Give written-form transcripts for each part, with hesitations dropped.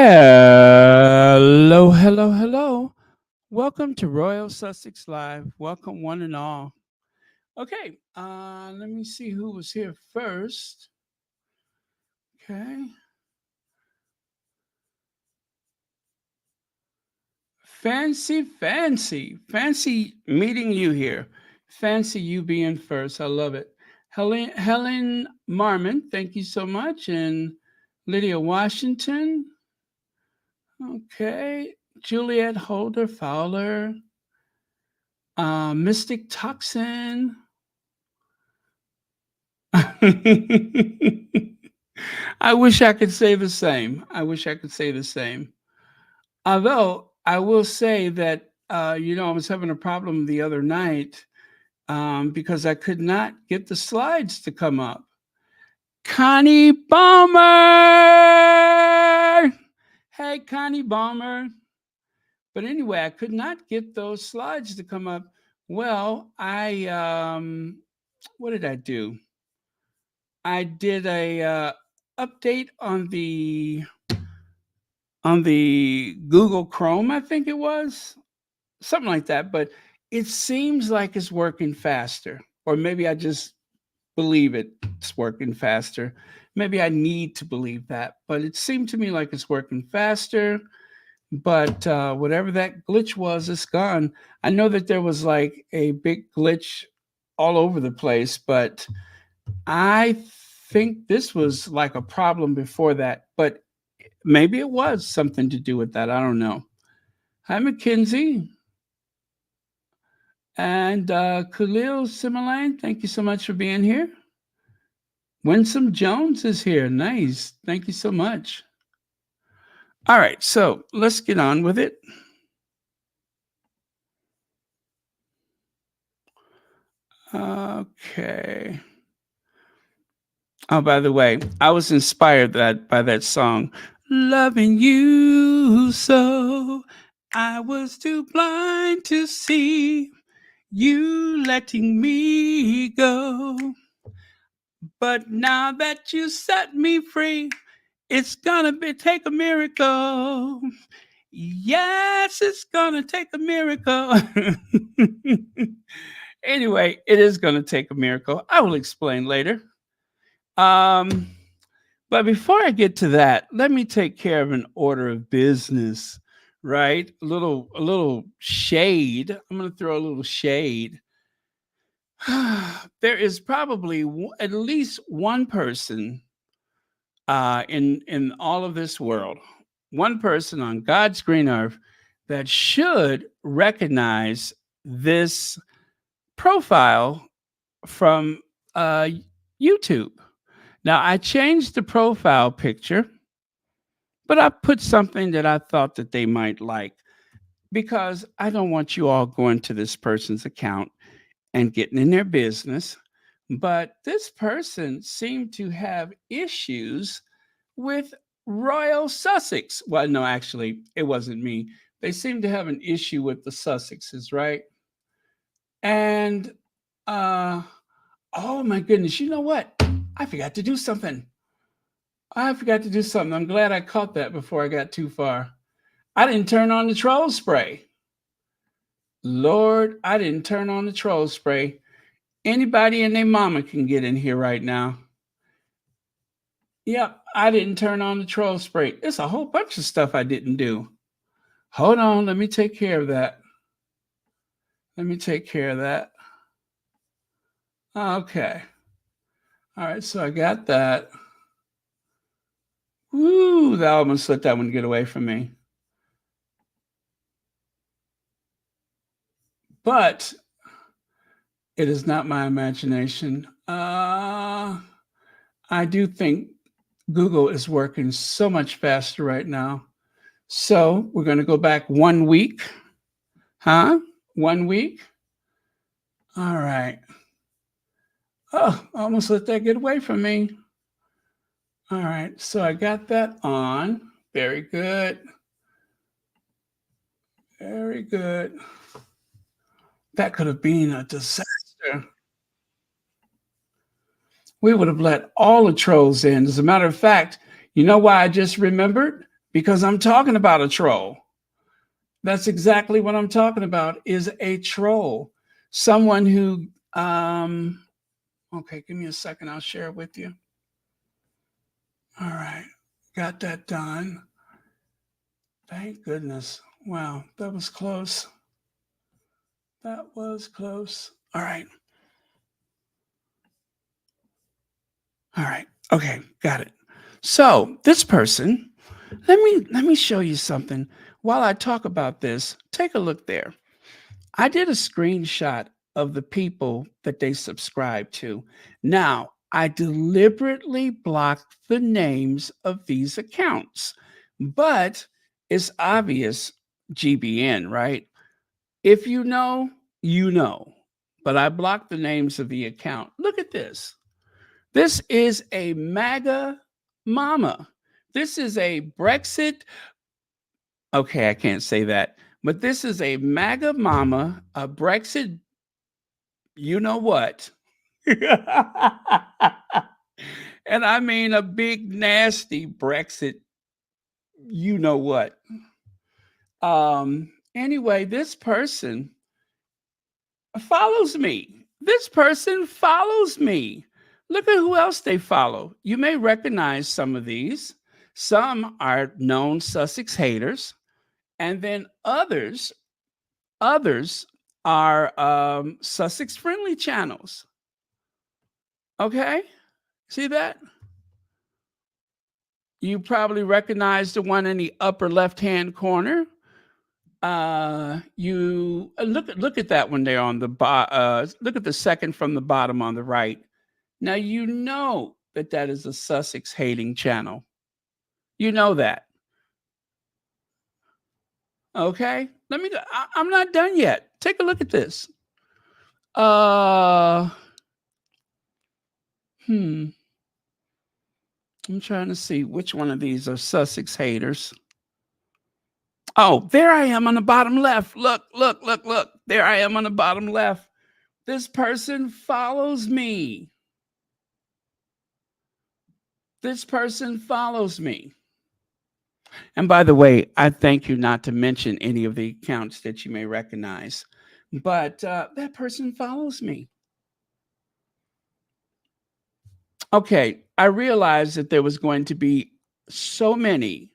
Hello, hello, hello. Welcome to Royal Sussex Live. Welcome, one and all. Okay, let me see who was here first. Okay. Fancy meeting you here. Fancy you being first. I love it. Helen Marmon, thank you so much. And Lydia Washington. Okay. Juliet Holder Fowler. Mystic Toxin. I wish I could say the same. I wish I could say the same. Although I will say that, I was having a problem the other night because I could not get the slides to come up. Connie Balmer! Hey, Connie Balmer. But anyway, I could not get those slides to come up. Well, what did I do? I did a update on the Google Chrome, I think it was something like that. But it seems like it's working faster, or maybe I just believe it's working faster. Maybe I need to believe that, but it seemed to me like it's working faster. But whatever that glitch was, it's gone. I know that there was like a big glitch all over the place, but I think this was like a problem before that, but maybe it was something to do with that. I don't know. Hi, Mackenzie. And Khalil Similane, thank you so much for being here. Winsome Jones is here. Nice. Thank you so much. All right, so let's get on with it. Okay. Oh, by the way, I was inspired by that song, Loving You So. I was too blind to see you letting me go. But now that you set me free, it's gonna take a miracle. Yes, it's gonna take a miracle. Anyway, it is gonna take a miracle. I will explain later. Um, but before I get to that, let me take care of an order of business, right? A little shade. I'm going to throw a little shade. There is probably at least one person in all of this world, one person on God's green earth that should recognize this profile from YouTube. Now, I changed the profile picture, but I put something that I thought that they might like because I don't want you all going to this person's account and getting in their business. But this person seemed to have issues with Royal Sussex. Well, no, actually, it wasn't me. They seem to have an issue with the Sussexes, right? And oh my goodness, you know what? I forgot to do something. I'm glad I caught that before I got too far. I didn't turn on the troll spray. Lord, I didn't turn on the troll spray. Anybody and their mama can get in here right now. Yep, I didn't turn on the troll spray. It's a whole bunch of stuff I didn't do. Hold on, let me take care of that. Okay. All right, so I got that. Woo, I almost let that one get away from me. But it is not my imagination. I do think Google is working so much faster right now. So we're going to go back 1 week. Huh? 1 week? All right. Oh, I almost let that get away from me. All right. So I got that on. Very good. Very good. That could have been a disaster. We would have let all the trolls in. As a matter of fact, you know why I just remembered? because I'm talking about a troll. That's exactly what I'm talking about, is a troll. Someone who okay, give me a second, I'll share it with you. All right. Got that done. Thank goodness. Wow, that was close. That was close. All right. All right. Okay, got it. So, this person, let me show you something. While I talk about this, take a look there. I did a screenshot of the people that they subscribe to. Now, I deliberately blocked the names of these accounts, but it's obvious GBN, right? If you know, you know. But I blocked the names of the account. Look at this. This is a MAGA mama. This is a Brexit. Okay, I can't say that. But this is a MAGA mama, a Brexit, you know what? And I mean a big, nasty Brexit, you know what? Anyway, this person follows me. This person follows me. Look at who else they follow. You may recognize some of these. Some are known Sussex haters, and then others are Sussex friendly channels. Okay, see that? You probably recognize the one in the upper left hand corner. You look at that one there on the look at the second from the bottom on the right. Now you know that that is a Sussex hating channel. You know that. Okay. I'm not done yet. Take a look at this. Uh hmm. I'm trying to see which one of these are Sussex haters. Oh, there I am on the bottom left. Look, look, look, look. There I am on the bottom left. This person follows me. This person follows me. And by the way, I thank you not to mention any of the accounts that you may recognize, but that person follows me. Okay, I realized that there was going to be so many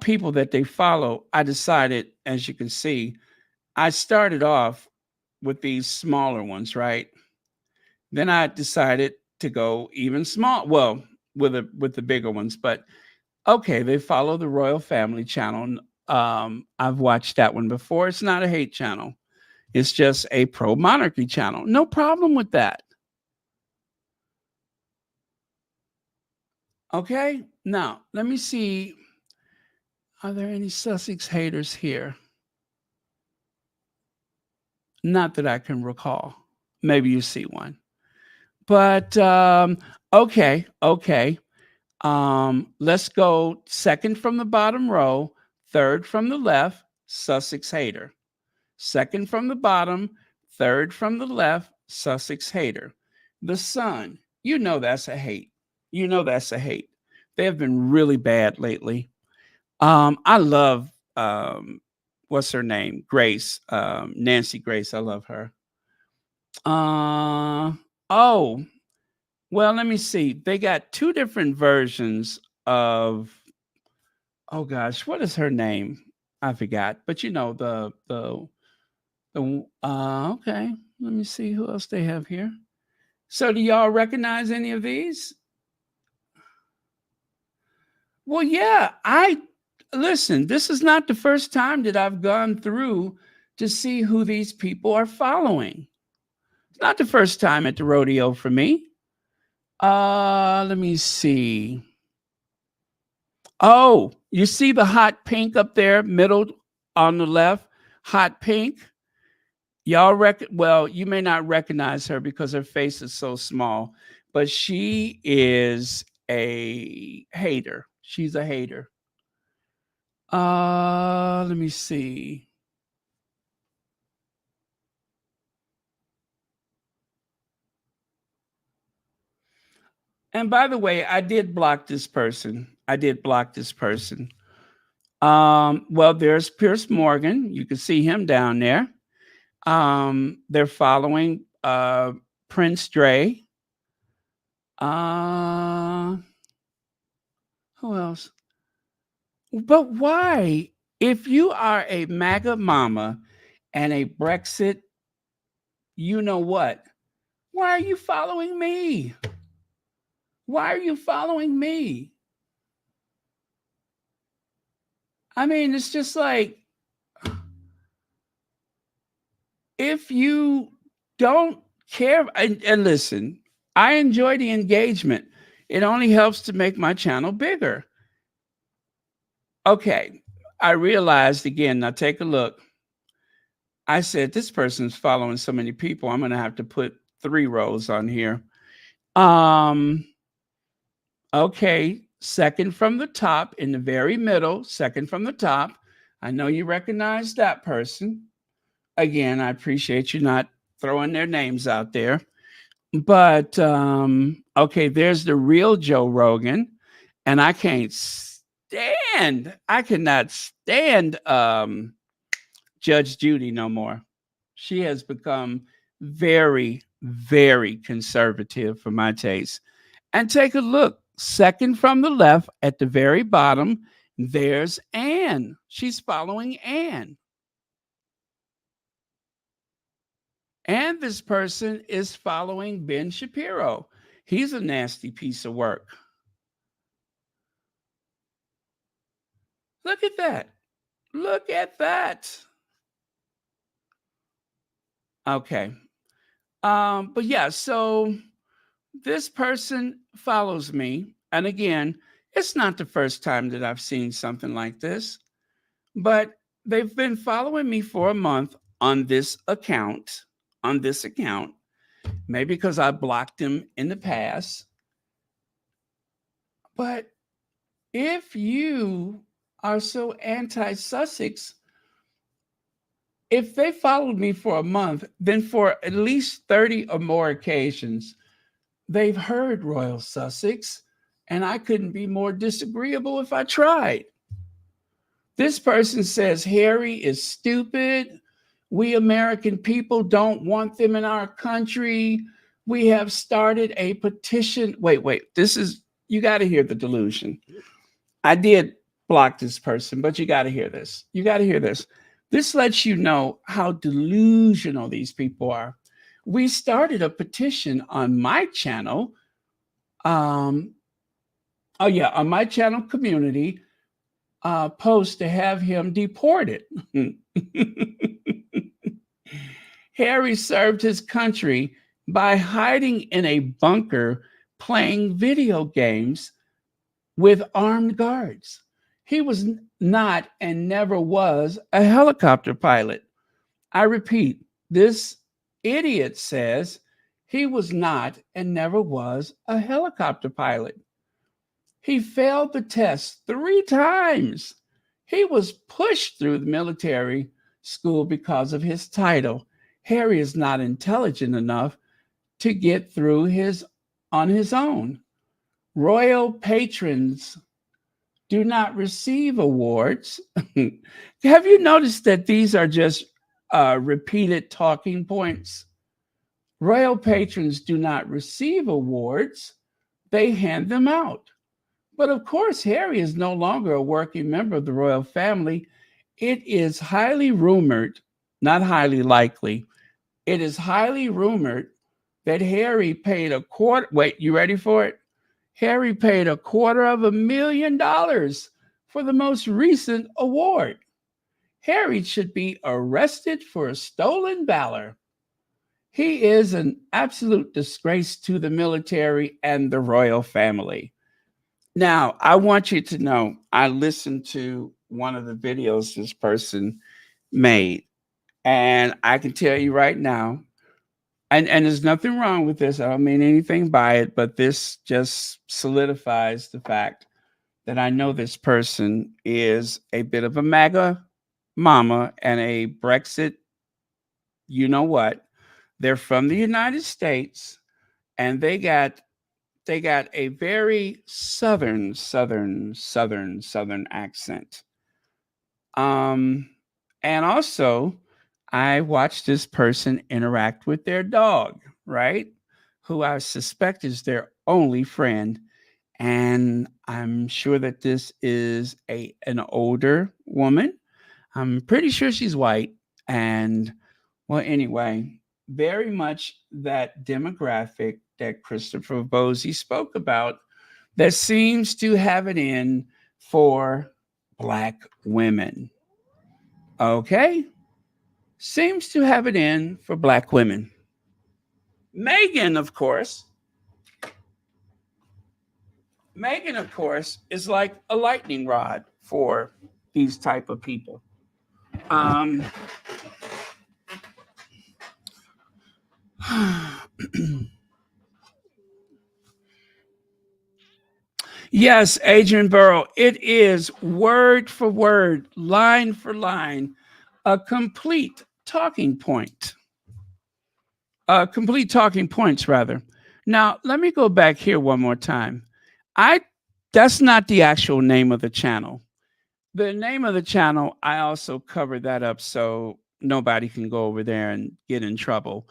people that they follow. I decided, as you can see, I started off with these smaller ones, right? Then I decided to go even small, well, with the bigger ones, but okay, they follow the royal family channel. I've watched that one before. It's not a hate channel. It's just a pro monarchy channel. No problem with that. Okay. Now, let me see. Are there any Sussex haters here? Not that I can recall. Maybe you see one. But okay, okay. Let's go second from the bottom row, third from the left, Sussex hater. Second from the bottom, third from the left, Sussex hater. The Sun, you know that's a hate. You know that's a hate. They have been really bad lately. I love what's her name? Grace. Nancy Grace. I love her. Uh oh, well, let me see. They got two different versions of, oh gosh, what is her name? I forgot. But you know, okay. Let me see who else they have here. So do y'all recognize any of these? Well, yeah, I listen, this is not the first time that I've gone through to see who these people are following. It's not the first time at the rodeo for me. Let me see. Oh, you see the hot pink up there, middle on the left? Hot pink. Well, you may not recognize her because her face is so small, but she is a hater. She's a hater. Let me see. And by the way, I did block this person. I did block this person. Well, there's Pierce Morgan. You can see him down there. They're following Prince Dre. Uh, who else? But why? If you are a MAGA mama and a Brexit, you know what? Why are you following me? Why are you following me? I mean, it's just like if you don't care, and listen, I enjoy the engagement. It only helps to make my channel bigger. Okay, I realized again, now take a look. I said, this person's following so many people, I'm going to have to put 3 rows on here. Okay, second from the top in the very middle, second from the top. I know you recognize that person. Again, I appreciate you not throwing their names out there. But okay, there's the real Joe Rogan, and I cannot stand Judge Judy no more. She has become very, very conservative for my taste. And take a look, second from the left at the very bottom, there's Anne. She's following Anne. And this person is following Ben Shapiro. He's a nasty piece of work. Look at that. Look at that. Okay. But yeah, so this person follows me. And again, it's not the first time that I've seen something like this, but they've been following me for a month on this account. Maybe because I blocked them in the past. But if you are so anti Sussex, if they followed me for a month, then for at least 30 or more occasions, they've heard Royal Sussex, and I couldn't be more disagreeable if I tried. This person says Harry is stupid. We American people don't want them in our country. We have started a petition. Wait. You got to hear the delusion. I did block this person, but you got to hear this. This lets you know how delusional these people are. We started a petition on my channel. On my channel community post to have him deported. Harry served his country by hiding in a bunker playing video games with armed guards. He was not and never was a helicopter pilot. I repeat, this idiot says he was not and never was a helicopter pilot. He failed the test 3 times. He was pushed through the military school because of his title. Harry is not intelligent enough to get through on his own. Royal patrons do not receive awards. Have you noticed that these are just repeated talking points? Royal patrons do not receive awards. They hand them out. But of course, Harry is no longer a working member of the royal family. It is highly rumored, not highly likely, it is highly rumored that Harry paid a quarter. Wait, you ready for it? Harry paid $250,000 for the most recent award. Harry should be arrested for a stolen valor. He is an absolute disgrace to the military and the royal family. Now, I want you to know, I listened to one of the videos this person made, and I can tell you right now, and there's nothing wrong with this. I don't mean anything by it, but this just solidifies the fact that I know this person is a bit of a MAGA mama and a Brexit, you know what? They're from the United States, and they got a very southern accent. And also, I watched this person interact with their dog, right? Who I suspect is their only friend. And I'm sure that this is an older woman. I'm pretty sure she's white. And well, anyway, very much that demographic that Christopher Bosey spoke about that seems to have it in for Black women. Okay? Seems to have it in for Black women. Meghan, of course, Meghan, of course, is like a lightning rod for these type of people. Um, yes, Adrian Burrow, it is word for word, line for line, a talking point. Complete talking points, rather. Now, let me go back here one more time. I That's not the actual name of the channel. The name of the channel, I also covered that up so nobody can go over there and get in trouble.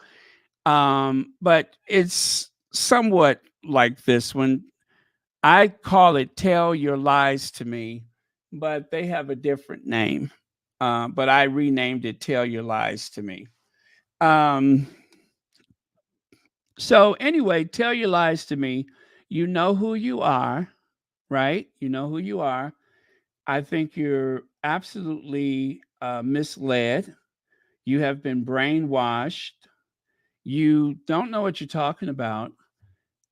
But it's somewhat like this one. I call it Tell Your Lies to Me, but they have a different name. But I renamed it Tell Your Lies to Me. Um, so, anyway, Tell Your Lies to Me. You know who you are, right? You know who you are. I think you're absolutely misled. You have been brainwashed. You don't know what you're talking about.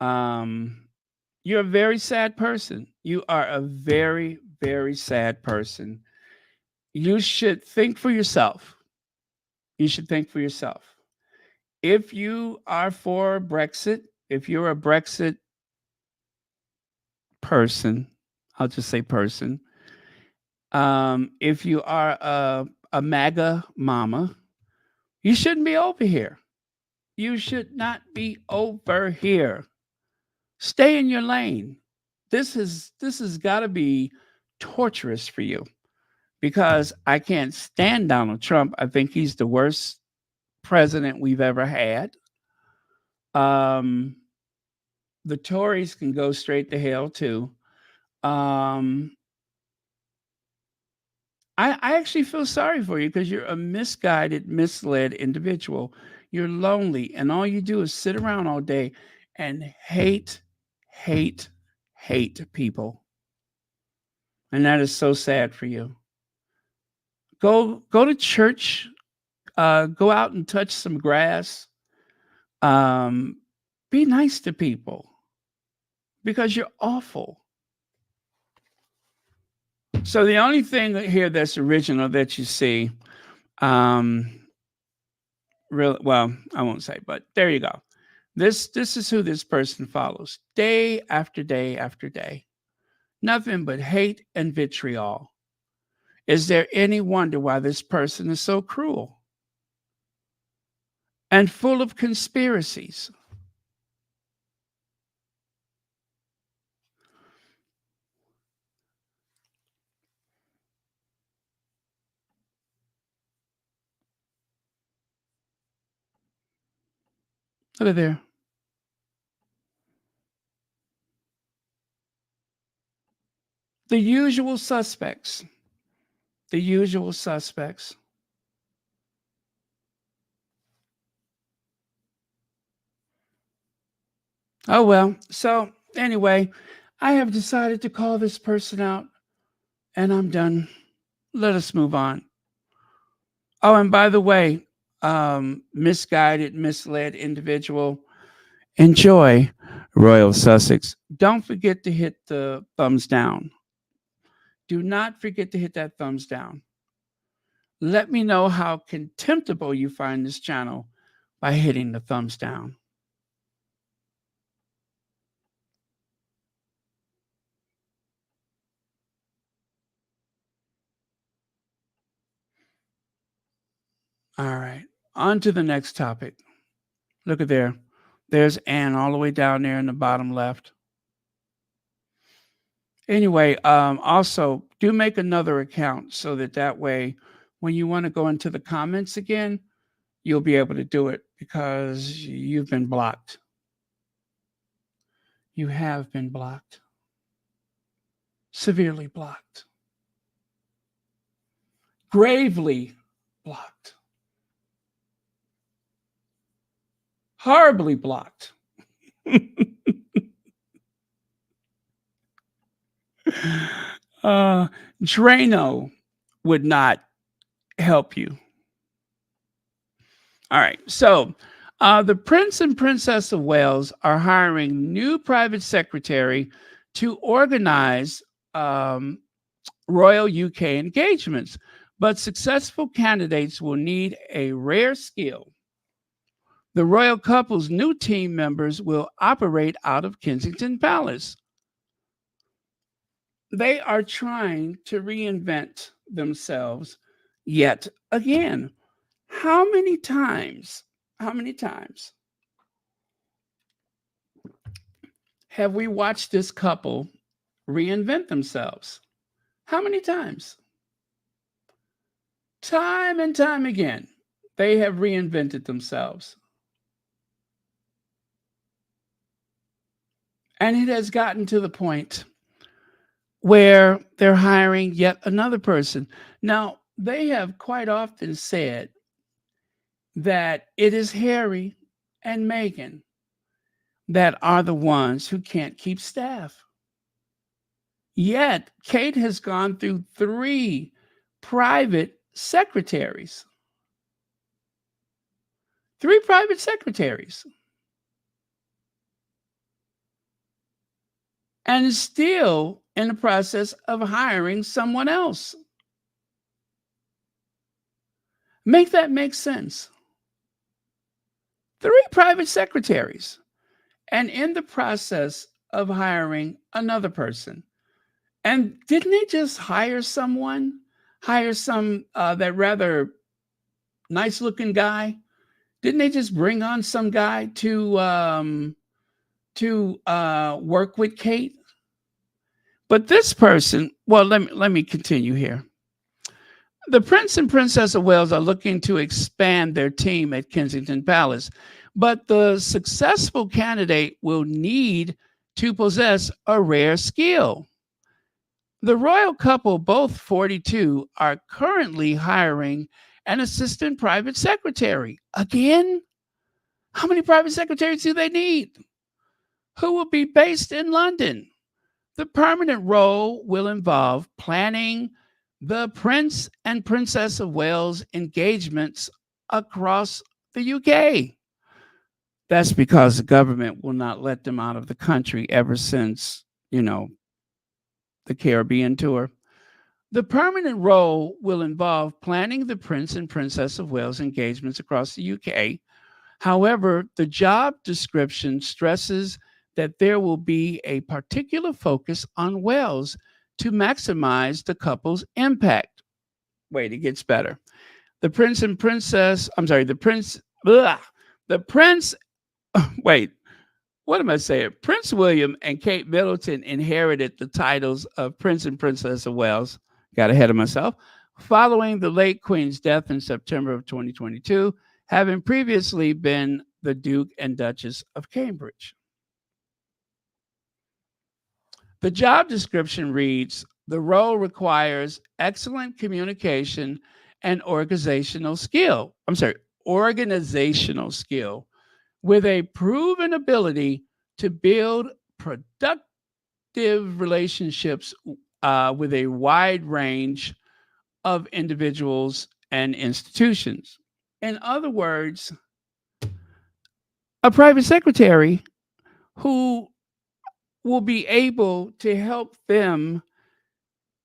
Um, you're a very sad person. You are a very, very sad person. You should think for yourself. You should think for yourself. If you are for Brexit, if you're a Brexit person, I'll just say person. If you are a MAGA mama, you shouldn't be over here. You should not be over here. Stay in your lane. This has got to be torturous for you because I can't stand Donald Trump. I think he's the worst president we've ever had. Um, the Tories can go straight to hell too. Um, I actually feel sorry for you because you're a misguided, misled individual. You're lonely, and all you do is sit around all day and hate, hate people. And that is so sad for you. Go to church, go out and touch some grass. Um, be nice to people because you're awful. So the only thing here that's original that you see, um, real well, I won't say, but there you go. This is who this person follows day after day after day. Nothing but hate and vitriol. Is there any wonder why this person is so cruel and full of conspiracies? Look at there. The usual suspects. The usual suspects. Oh, well. So, anyway, I have decided to call this person out and I'm done. Let us move on. Oh, and by the way, misguided, misled individual, enjoy Royal Sussex. Don't forget to hit the thumbs down. Do not forget to hit that thumbs down. Let me know how contemptible you find this channel by hitting the thumbs down. All right, on to the next topic. Look at there. There's Anne all the way down there in the bottom left. Anyway, also do make another account so that way, when you want to go into the comments again, you'll be able to do it because you've been blocked. You have been blocked. Severely blocked. Gravely blocked. Horribly blocked. Drano would not help you. All right. So the Prince and Princess of Wales are hiring new private secretary to organize royal UK engagements, but successful candidates will need a rare skill. The royal couple's new team members will operate out of Kensington Palace. They are trying to reinvent themselves yet again. How many times? How many times have we watched this couple reinvent themselves? How many times? Time and time again, they have reinvented themselves. And it has gotten to the point where they're hiring yet another person. Now, they have quite often said that it is Harry and Meghan that are the ones who can't keep staff. Yet, Kate has gone through 3 private secretaries. 3 private secretaries. And is still in the process of hiring someone else. Make that make sense. 3 private secretaries, and in the process of hiring another person. And didn't they just hire someone? Hire some that rather nice looking guy? Didn't they just bring on some guy to work with Kate? But this person, well, let me continue here. The Prince and Princess of Wales are looking to expand their team at Kensington Palace, but the successful candidate will need to possess a rare skill. The royal couple, both 42, are currently hiring an assistant private secretary. Again? How many private secretaries do they need? Who will be based in London? The permanent role will involve planning the Prince and Princess of Wales engagements across the UK. That's because the government will not let them out of the country ever since, the Caribbean tour. The permanent role will involve planning the Prince and Princess of Wales engagements across the UK. However, the job description stresses that there will be a particular focus on Wales to maximize the couple's impact. Wait, it gets better. The Prince and Princess, I'm sorry, the Prince, ugh, the Prince, wait, what am I saying? Prince William and Kate Middleton inherited the titles of Prince and Princess of Wales. Got ahead of myself. Following the late Queen's death in September of 2022, having previously been the Duke and Duchess of Cambridge. The job description reads, the role requires excellent communication and organizational skill with a proven ability to build productive relationships with a wide range of individuals and institutions. In other words, a private secretary who will be able to help them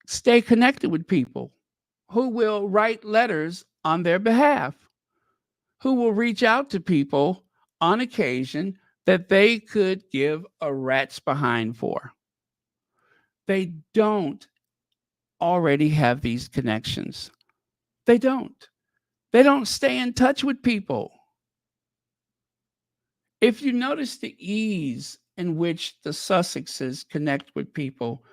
stay connected with people, who will write letters on their behalf, who will reach out to people on occasion that they could give a rat's behind for. They don't already have these connections. They don't. They don't stay in touch with people. If you notice the ease in which the Sussexes connect with people,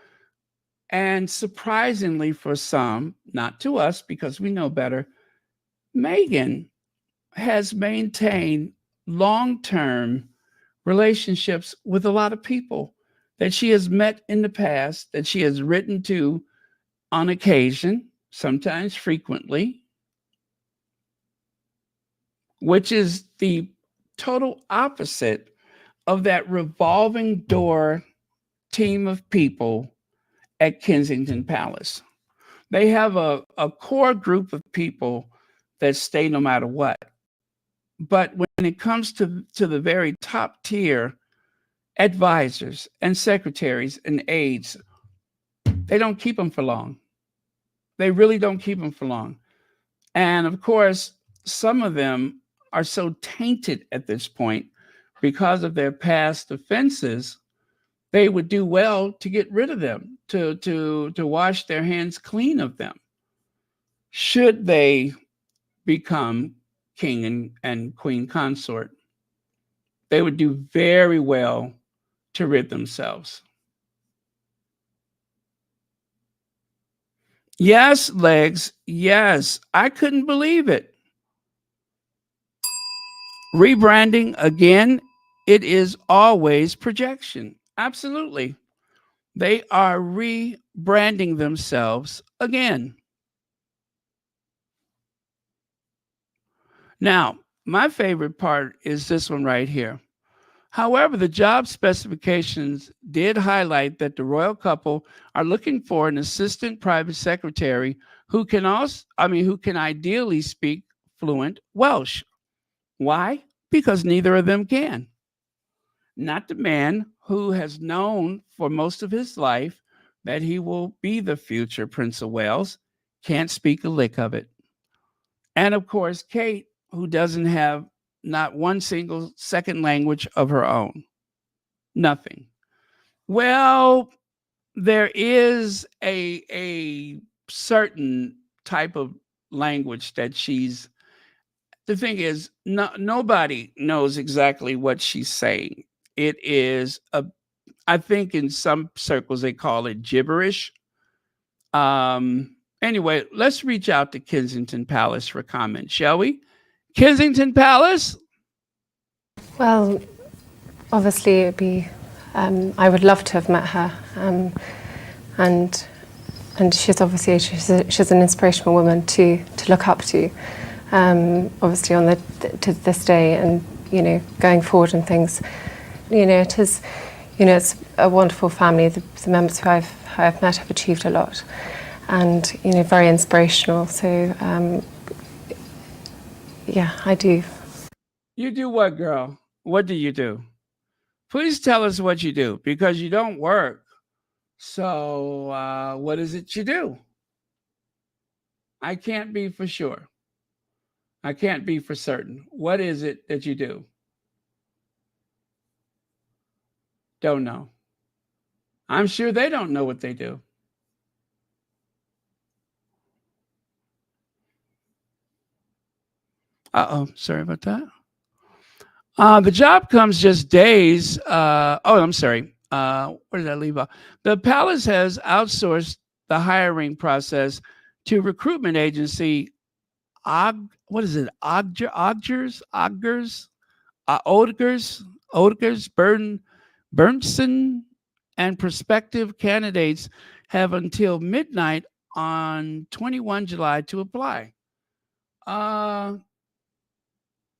And surprisingly for some, not to us because we know better, Meghan has maintained long term relationships with a lot of people that she has met in the past, that she has written to on occasion, sometimes frequently, which is the total opposite of that revolving door team of people at Kensington Palace. They have a core group of people that stay no matter what. But when it comes to the very top tier advisors and secretaries and aides, they don't keep them for long. They really don't keep them for long. And of course, some of them are so tainted at this point because of their past offenses, they would do well to get rid of them, to wash their hands clean of them. Should they become king and queen consort, they would do very well to rid themselves. Yes, legs. Yes, I couldn't believe it. Rebranding again, it is always projection. Absolutely. They are rebranding themselves again. Now, my favorite part is this one right here. However, the job specifications did highlight that the royal couple are looking for an assistant private secretary who can ideally speak fluent Welsh. Why? Because neither of them can. Not the man who has known for most of his life that he will be the future Prince of Wales can't speak a lick of it. And of course, Kate, who doesn't have not one single second language of her own. Nothing. Well, there is a certain type of language that she's the thing is nobody knows exactly what she's saying. It is a I think in some circles they call it gibberish. Anyway, let's reach out to Kensington Palace for comment, shall we? Kensington Palace? Well, obviously, it'd be. I would love to have met her, and she's obviously she's an inspirational woman to look up to. Obviously, on to this day, and going forward and things. It is. It's a wonderful family. The members who I've met have achieved a lot, and very inspirational. So, yeah, I do. You do what, girl? What do you do? Please tell us what you do because you don't work. So, what is it you do? I can't be for sure. I can't be for certain. What is it that you do? Don't know. I'm sure they don't know what they do. Sorry about that. The job comes just days. I'm sorry. Where did I leave off? The palace has outsourced the hiring process to recruitment agency what is it? Odgers, Bernson, and prospective candidates have until midnight on 21 July to apply.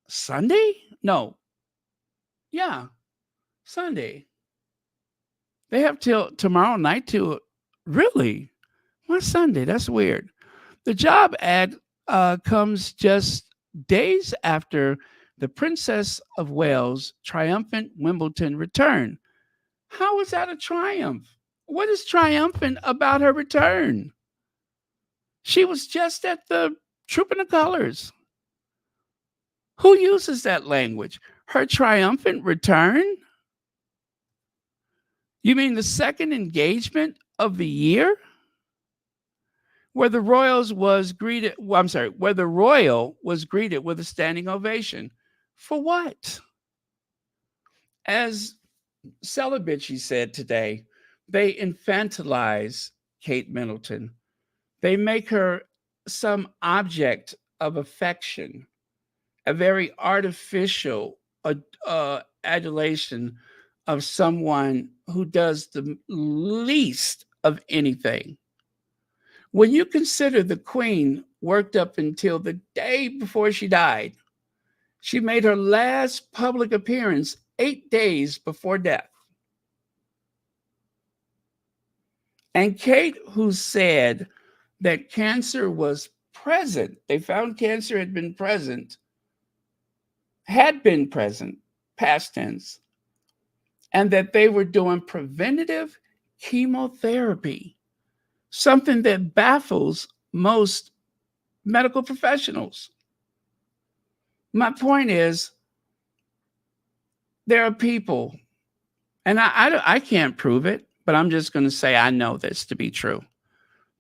Sunday? No. Yeah, Sunday. They have till tomorrow night to really. What's Sunday? That's weird. The job ad comes just days after the Princess of Wales' triumphant Wimbledon return. How is that a triumph? What is triumphant about her return? She was just at the Trooping the Colors. Who uses that language? Her triumphant return? You mean the second engagement of the year? Where the Royals was greeted, well, I'm sorry, where the Royal was greeted with a standing ovation. For what? As Celibici said today, they infantilize Kate Middleton. They make her some object of affection, a very artificial adulation of someone who does the least of anything. When you consider the Queen worked up until the day before she died, she made her last public appearance 8 days before death. And Kate, who said that cancer was present, they found cancer had been present, past tense, and that they were doing preventative chemotherapy, something that baffles most medical professionals. My point is, there are people, and I can't prove it, but I'm just going to say I know this to be true,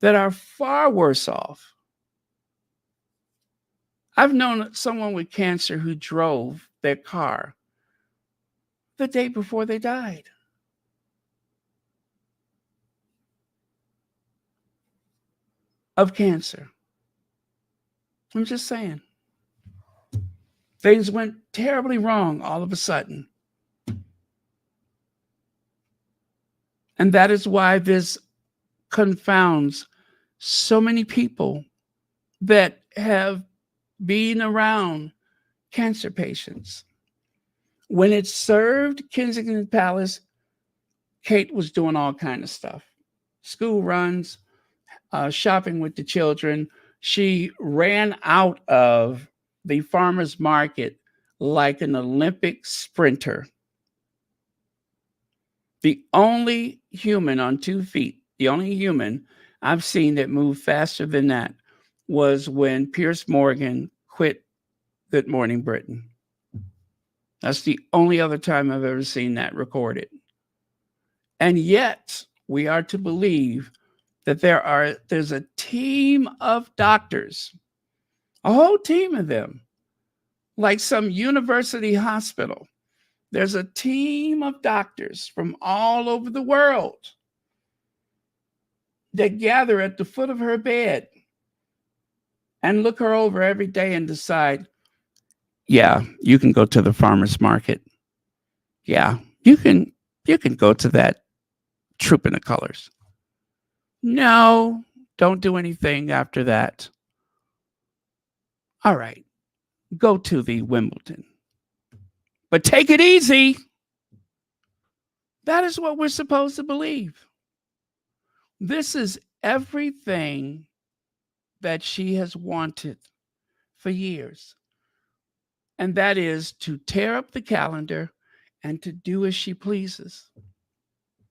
that are far worse off. I've known someone with cancer who drove their car the day before they died. Of cancer. I'm just saying. Things went terribly wrong all of a sudden. And that is why this confounds so many people that have been around cancer patients. When it served Kensington Palace, Kate was doing all kinds of stuff. School runs, shopping with the children. She ran out of the farmer's market like an Olympic sprinter. The only human on 2 feet, the only human I've seen that moved faster than that was when Piers Morgan quit Good Morning Britain. That's the only other time I've ever seen that recorded. And yet, we are to believe that there's a team of doctors, a whole team of them, like some university hospital. There's a team of doctors from all over the world that gather at the foot of her bed and look her over every day and decide, yeah, you can go to the farmer's market. Yeah, you can go to that Troop in the Colors. No, don't do anything after that. All right, go to the Wimbledon. But take it easy. That is what we're supposed to believe. This is everything that she has wanted for years. And that is to tear up the calendar and to do as she pleases.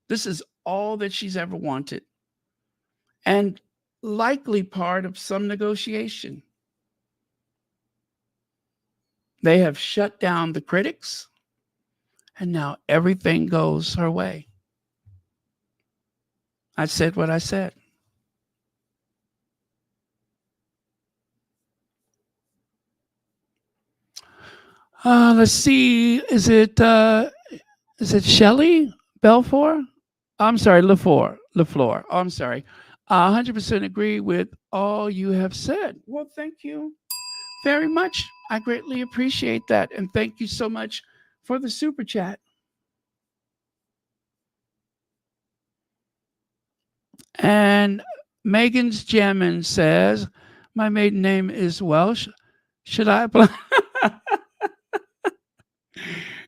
This is all that she's ever wanted. And likely part of some negotiation. They have shut down the critics, and now everything goes her way. I said what I said. Let's see. Is it Shelley Belfour? I'm sorry, LaFleur. Oh, I'm sorry. 100% agree with all you have said. Well, thank you very much. I greatly appreciate that. And thank you so much for the super chat. And Megan's Jammin says, my maiden name is Welsh. Should I apply?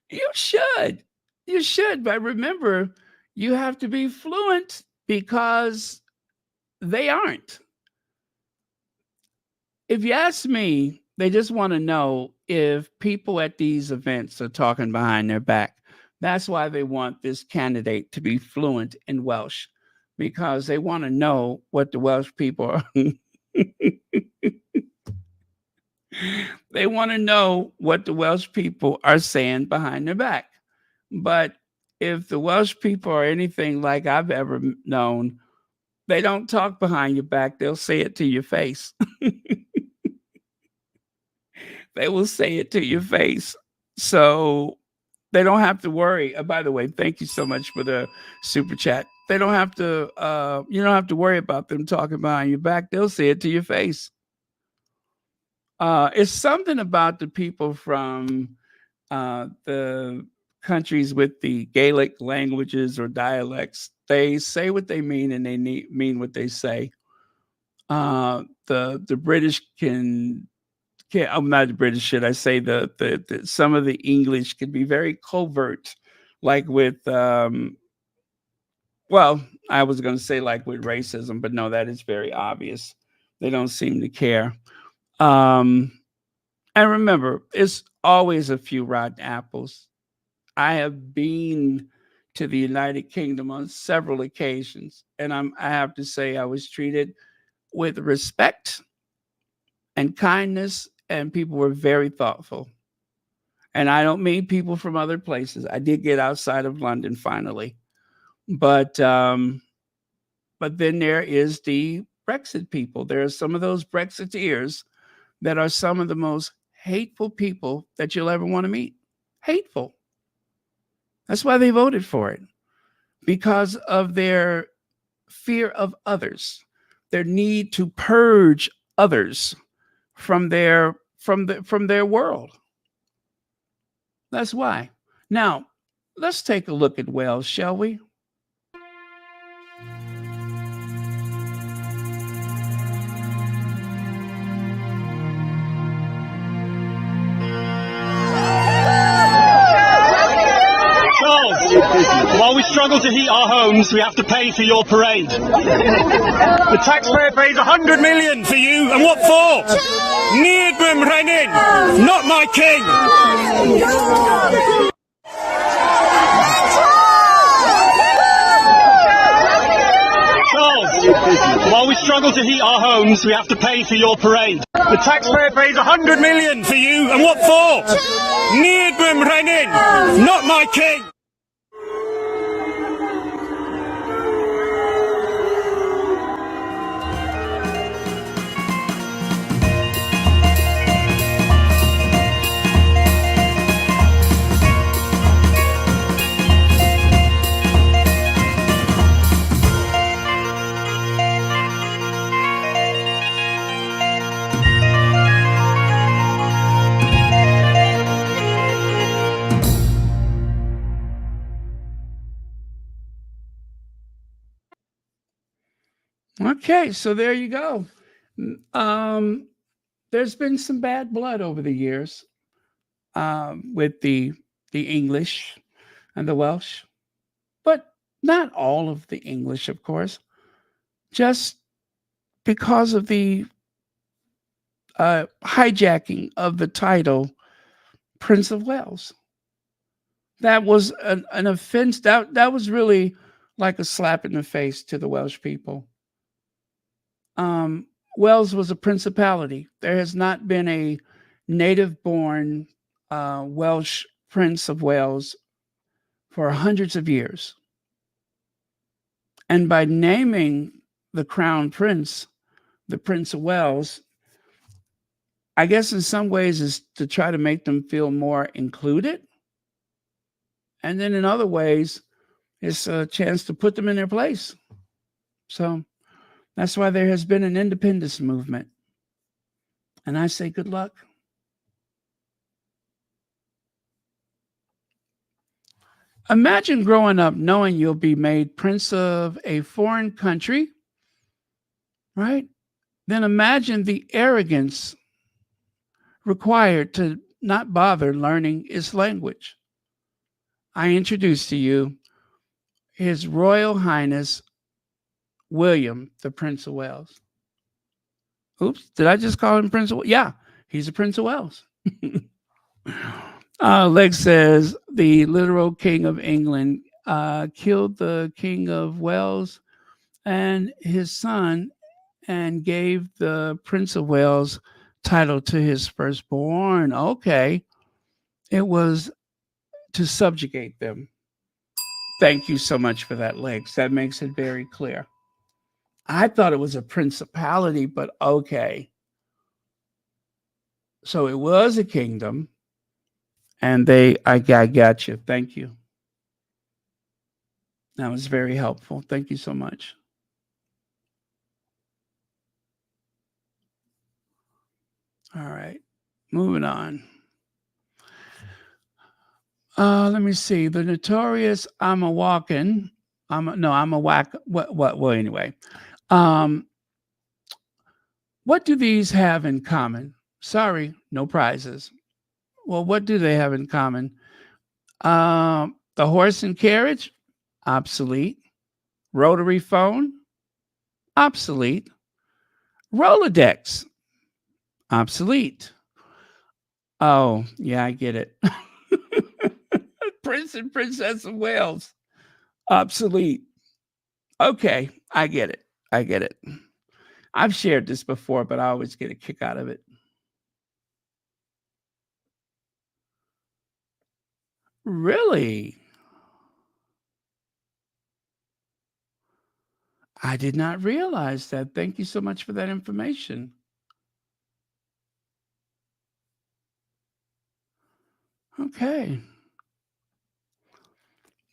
You should. You should. But remember, you have to be fluent because they aren't. If you ask me, they just want to know if people at these events are talking behind their back. That's why they want this candidate to be fluent in Welsh, because they want to know what the Welsh people are. They want to know what the Welsh people are saying behind their back. But if the Welsh people are anything like I've ever known, they don't talk behind your back. They'll say it to your face. They will say it to your face. So They don't have to worry. By the way, thank you so much for the super chat. They don't have to. You don't have to worry about them talking behind your back. They'll say it to your face. It's something about the people from the countries with the Gaelic languages or dialects. They say what they mean, and they mean what they say. The British can I'm not the British, should I say the some of the English can be very covert, like with well, I was going to say like with racism, but no, that is very obvious. They don't seem to care. Um, and remember, it's always a few rotten apples. I have been to the United Kingdom on several occasions, and I have to say I was treated with respect and kindness, and people were very thoughtful. And I don't mean people from other places. I did get outside of London finally, but then there is the Brexit people. There are some of those Brexiteers that are some of the most hateful people that you'll ever want to meet. Hateful. That's why they voted for it, because of their fear of others, their need to purge others from their world. That's why. Now, let's take a look at Wales, shall we? While we struggle to heat our homes, we have to pay for your parade. The taxpayer pays 100 million for you, and what for? Needham Renin, not my king. Charles, while we struggle to heat our homes, we have to pay for your parade. The taxpayer pays 100 million for you, and what for? Needham Renin, not my king. Okay, so there you go. There's been some bad blood over the years with the English and the Welsh, but not all of the English, of course. Just because of the hijacking of the title Prince of Wales. That was an offense. That was really like a slap in the face to the Welsh people. Wales was a principality. There has not been a native-born Welsh Prince of Wales for hundreds of years. And by naming the crown prince, the Prince of Wales, I guess in some ways is to try to make them feel more included. And then in other ways, it's a chance to put them in their place. So that's why there has been an independence movement. And I say good luck. Imagine growing up knowing you'll be made prince of a foreign country, right? Then imagine the arrogance required to not bother learning its language. I introduce to you His Royal Highness William, the Prince of Wales. Oops, did I just call him Prince of Wales? Yeah, he's a Prince of Wales. Lex says the literal King of England killed the King of Wales and his son and gave the Prince of Wales title to his firstborn. Okay. It was to subjugate them. Thank you so much for that, Lex. That makes it very clear. I thought it was a principality, but okay. So it was a kingdom, And I got you. Thank you. That was very helpful. Thank you so much. All right. Moving on. Let me see. The notorious I'm a walking. I'm a whack. What? Well, anyway. What do these have in common? Sorry, no prizes. Well, what do they have in common? The horse and carriage, obsolete. Rotary phone, obsolete. Rolodex, obsolete. Oh, yeah, I get it. Prince and Princess of Wales, obsolete. Okay, I get it. I get it. I've shared this before, but I always get a kick out of it. Really? I did not realize that. Thank you so much for that information. Okay.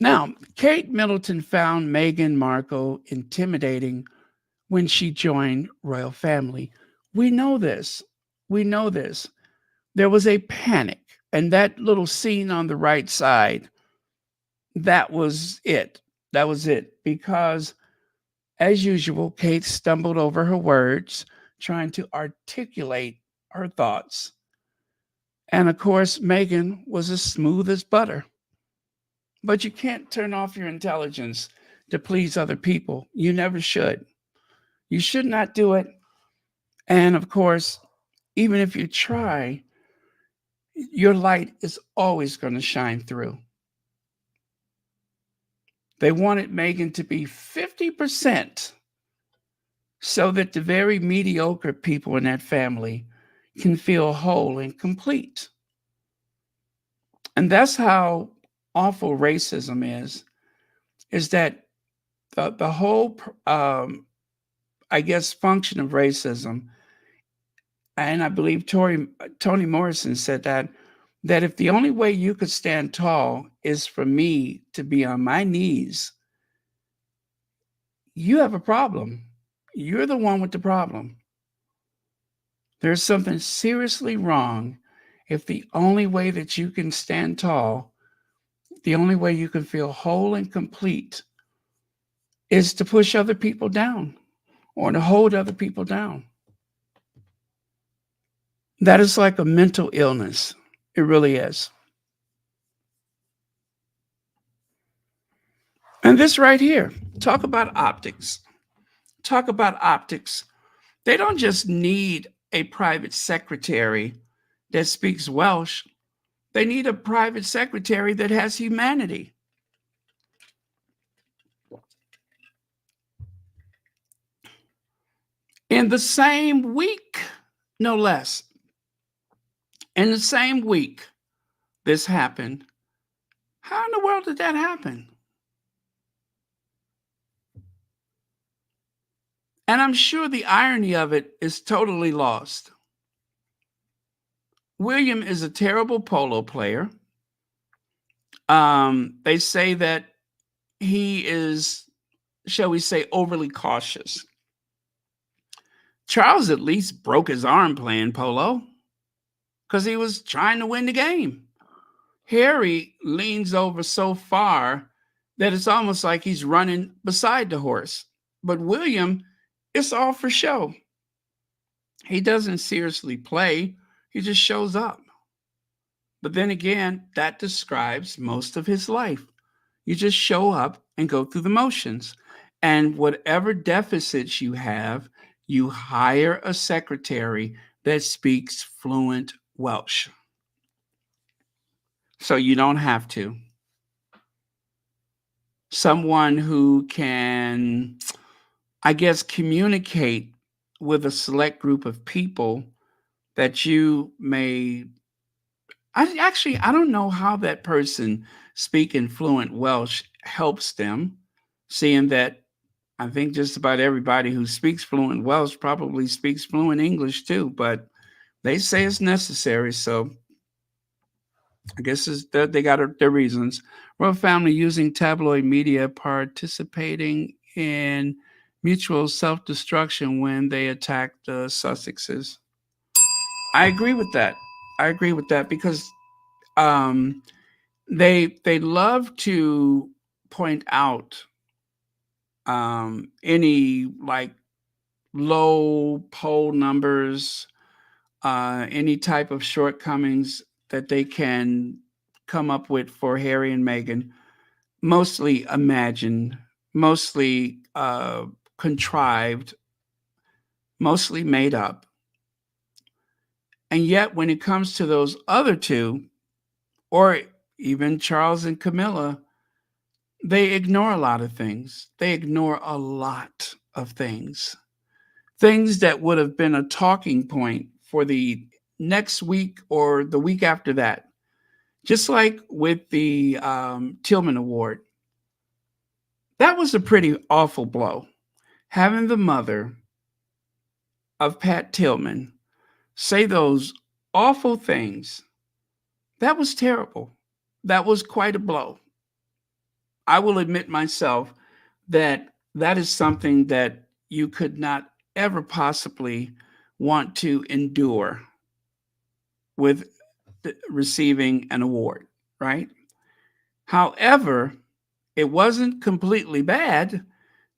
Now, Kate Middleton found Meghan Markle intimidating when she joined royal family. We know this. We know this. There was a panic, and that little scene on the right side, that was it. That was it. Because, as usual, Kate stumbled over her words, trying to articulate her thoughts. And of course, Meghan was as smooth as butter. But you can't turn off your intelligence to please other people. You never should. You should not do it. And of course, even if you try, your light is always going to shine through. They wanted Meghan to be 50% so that the very mediocre people in that family can feel whole and complete. And that's how awful racism is that the whole, I guess, function of racism, and I believe Toni Morrison said that if the only way you could stand tall is for me to be on my knees, you have a problem. You're the one with the problem. There's something seriously wrong if the only way that you can stand tall, the only way you can feel whole and complete is to push other people down or to hold other people down. That is like a mental illness. It really is. And this right here, talk about optics. Talk about optics. They don't just need a private secretary that speaks Welsh. They need a private secretary that has humanity. In the same week, no less, in the same week this happened, how in the world did that happen? And I'm sure the irony of it is totally lost. William is a terrible polo player. They say that he is, shall we say, overly cautious. Charles at least broke his arm playing polo because he was trying to win the game. Harry leans over so far that it's almost like he's running beside the horse. But William, it's all for show. He doesn't seriously play. He just shows up. But then again, that describes most of his life. You just show up and go through the motions. And whatever deficits you have, you hire a secretary that speaks fluent Welsh. So you don't have to. Someone who can, I guess, communicate with a select group of people that you may, I don't know how that person speaking fluent Welsh helps them, seeing that I think just about everybody who speaks fluent Welsh probably speaks fluent English too, but they say it's necessary. So I guess they got their reasons. Royal family using tabloid media, participating in mutual self-destruction when they attacked the Sussexes. I agree with that. I agree with that because um, they love to point out any like low poll numbers, any type of shortcomings that they can come up with for Harry and Meghan, mostly imagined, mostly contrived, mostly made up. And yet, when it comes to those other two, or even Charles and Camilla, they ignore a lot of things. They ignore a lot of things. Things that would have been a talking point for the next week or the week after that. Just like with the Tillman Award. That was a pretty awful blow. Having the mother of Pat Tillman say those awful things, that was terrible. That was quite a blow. I will admit myself that that is something that you could not ever possibly want to endure with receiving an award, right? However, it wasn't completely bad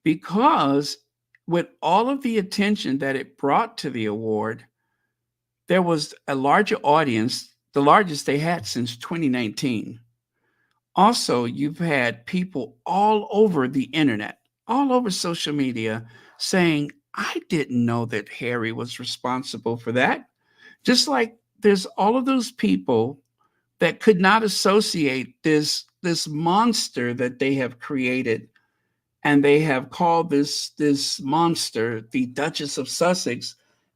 because with all of the attention that it brought to the award, there was a larger audience, the largest they had since 2019. Also, you've had people all over the internet, all over social media saying, I didn't know that Harry was responsible for that. Just like there's all of those people that could not associate this monster that they have created, and they have called this monster the Duchess of Sussex,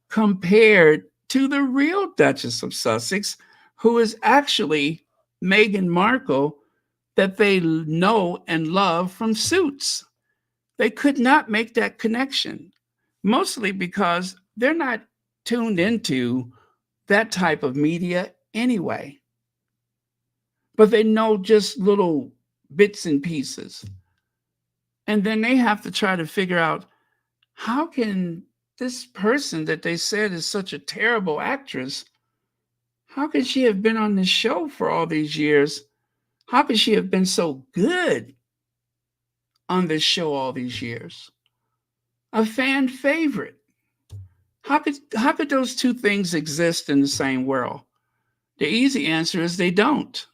compared to the real Duchess of Sussex, who is actually Meghan Markle, that they know and love from Suits. They could not make that connection, mostly because they're not tuned into that type of media anyway. But they know just little bits and pieces. And then they have to try to figure out, how can this person that they said is such a terrible actress, how could she have been on this show for all these years? How could she have been so good on this show all these years? A fan favorite. How could those two things exist in the same world? The easy answer is they don't.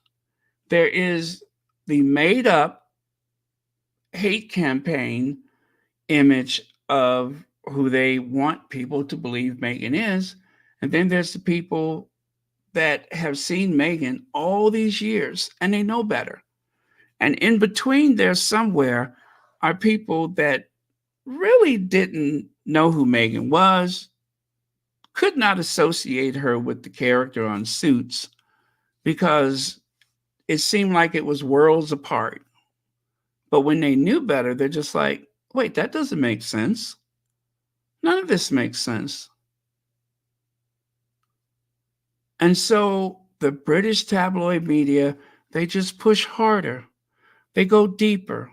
There is the made up hate campaign image of who they want people to believe Meghan is. And then there's the people that have seen Meghan all these years and they know better. And in between there somewhere are people that really didn't know who Meghan was, could not associate her with the character on Suits because it seemed like it was worlds apart. But when they knew better, they're just like, wait, that doesn't make sense. None of this makes sense. And so the British tabloid media, they just push harder. They go deeper.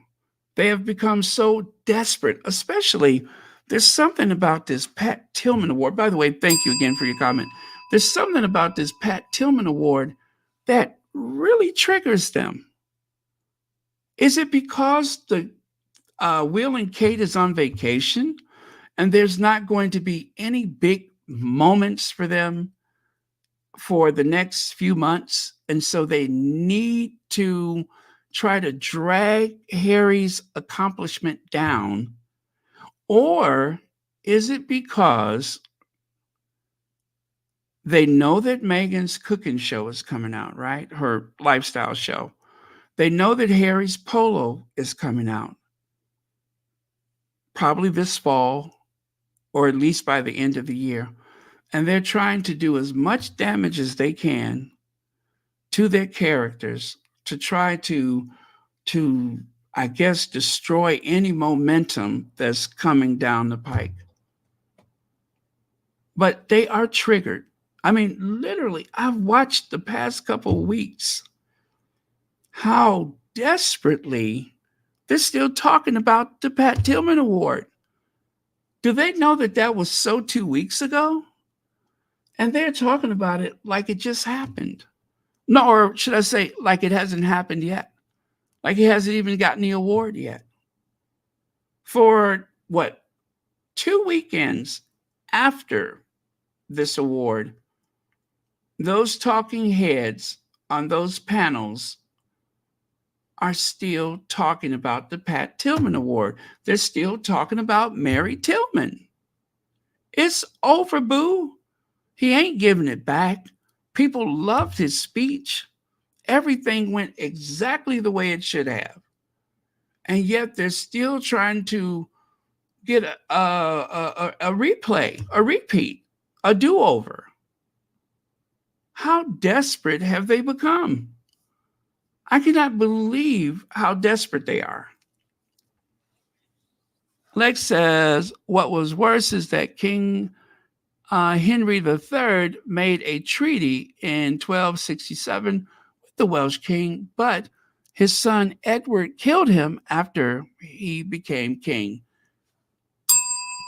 They have become so desperate, especially there's something about this Pat Tillman Award. By the way, thank you again for your comment. There's something about this Pat Tillman Award that really triggers them. Is it because the Will and Kate is on vacation and there's not going to be any big moments for them for the next few months? And so they need to try to drag Harry's accomplishment down? Or is it because they know that Meghan's cooking show is coming out, right? Her lifestyle show. They know that Harry's polo is coming out, probably this fall, or at least by the end of the year. And they're trying to do as much damage as they can to their characters to try to I guess, destroy any momentum that's coming down the pike. But they are triggered. I mean, literally, I've watched the past couple of weeks how desperately they're still talking about the Pat Tillman Award. Do they know that that was so 2 weeks ago? And they're talking about it like it just happened. No, or should I say, like it hasn't happened yet? Like he hasn't even gotten the award yet. For what? 2 weekends after this award, those talking heads on those panels are still talking about the Pat Tillman Award. They're still talking about Mary Tillman. It's over, boo. He ain't giving it back. People loved his speech. Everything went exactly the way it should have. And yet they're still trying to get a replay, a repeat, a do-over. How desperate have they become? I cannot believe how desperate they are. Lex says, what was worse is that King Henry III made a treaty in 1267 with the Welsh king, but his son Edward killed him after he became king.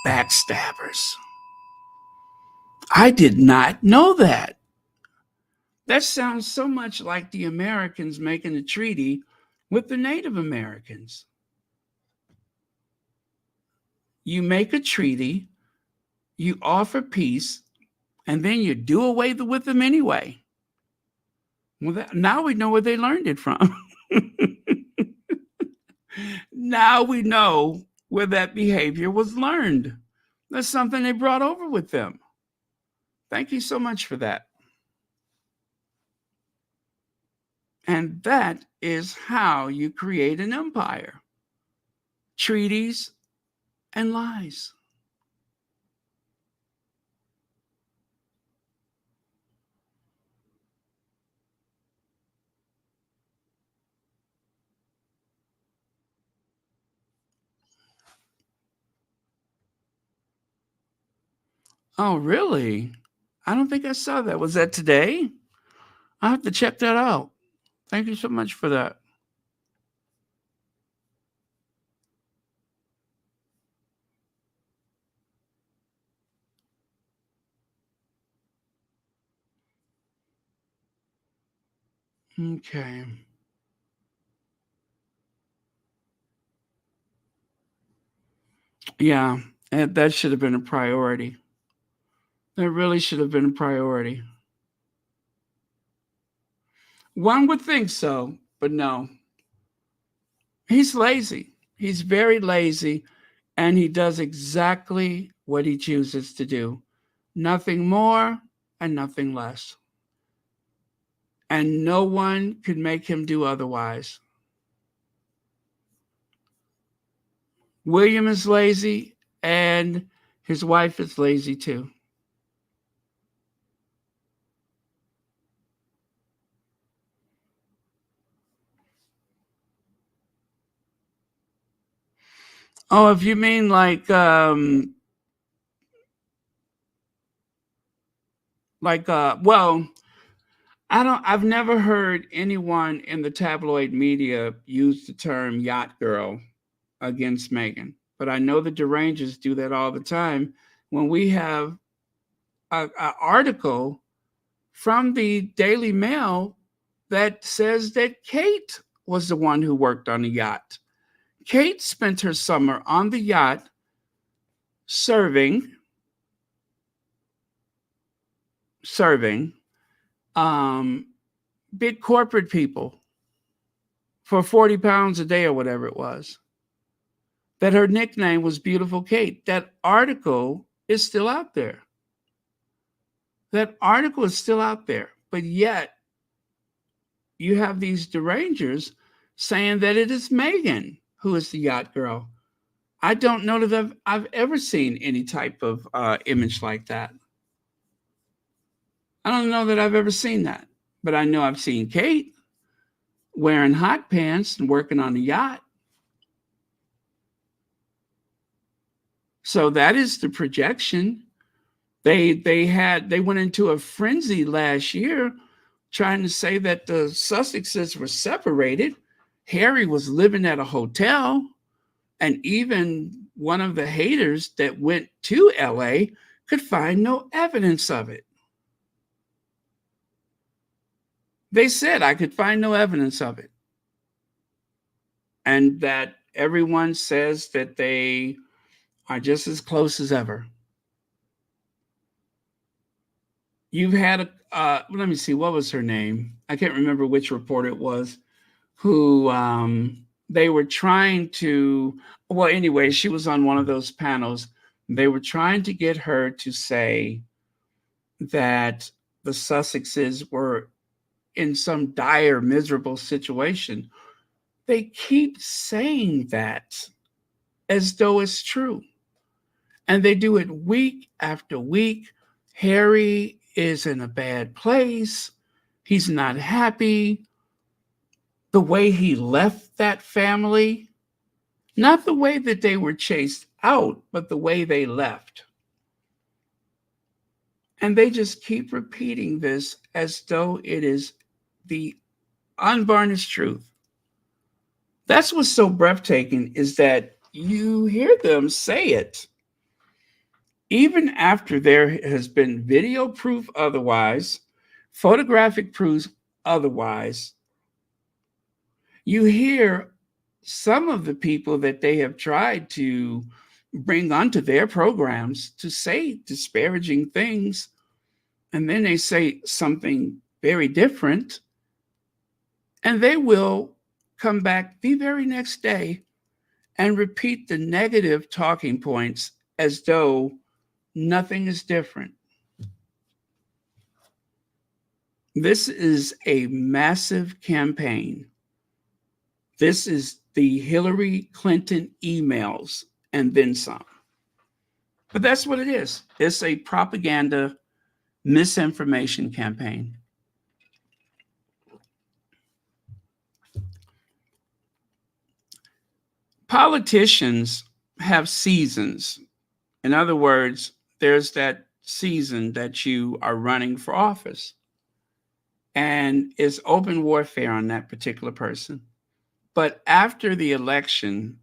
Backstabbers. I did not know that. That sounds so much like the Americans making a treaty with the Native Americans. You make a treaty, you offer peace, and then you do away with them anyway. Well, now we know where they learned it from. Now we know where that behavior was learned. That's something they brought over with them. Thank you so much for that. And that is how you create an empire. Treaties and lies. Oh, really? I don't think I saw that. Was that today? I'll have to check that out. Thank you so much for that. Okay. Yeah, that should have been a priority. That really should have been a priority. One would think so, but no. He's lazy. He's very lazy, and he does exactly what he chooses to do. Nothing more and nothing less. And no one could make him do otherwise. William is lazy, and his wife is lazy too. Oh, if you mean like well, I've never heard anyone in the tabloid media use the term yacht girl against Meghan, but I know the derangers do that all the time. When we have an article from the Daily Mail that says that Kate was the one who worked on the yacht. Kate spent her summer on the yacht serving big corporate people for 40 pounds a day or whatever it was. That her nickname was Beautiful Kate. That article is still out there. That article is still out there. But yet, you have these derangers saying that it is Meghan who is the yacht girl. I don't know that I've ever seen any type of image like that. I don't know that I've ever seen that. But I know I've seen Kate wearing hot pants and working on the yacht. So that is the projection. They went into a frenzy last year trying to say that the Sussexes were separated. Harry was living at a hotel, and even one of the haters that went to LA could find no evidence of it. They said I could find no evidence of it. And that everyone says that they are just as close as ever. You've had let me see, what was her name? I can't remember which reporter it was who they were trying to, well, anyway, she was on one of those panels. They were trying to get her to say that the Sussexes were in some dire, miserable situation. They keep saying that as though it's true. And they do it week after week. Harry is in a bad place. He's not happy. The way he left that family, not the way that they were chased out, but the way they left. And they just keep repeating this as though it is the unvarnished truth. That's what's so breathtaking, is that you hear them say it. Even after there has been video proof otherwise, photographic proof otherwise, you hear some of the people that they have tried to bring onto their programs to say disparaging things, and then they say something very different, and they will come back the very next day and repeat the negative talking points as though nothing is different. This is a massive campaign. This is the Hillary Clinton emails and then some. But that's what it is. It's a propaganda misinformation campaign. Politicians have seasons. In other words, there's that season that you are running for office, and it's open warfare on that particular person. But after the election,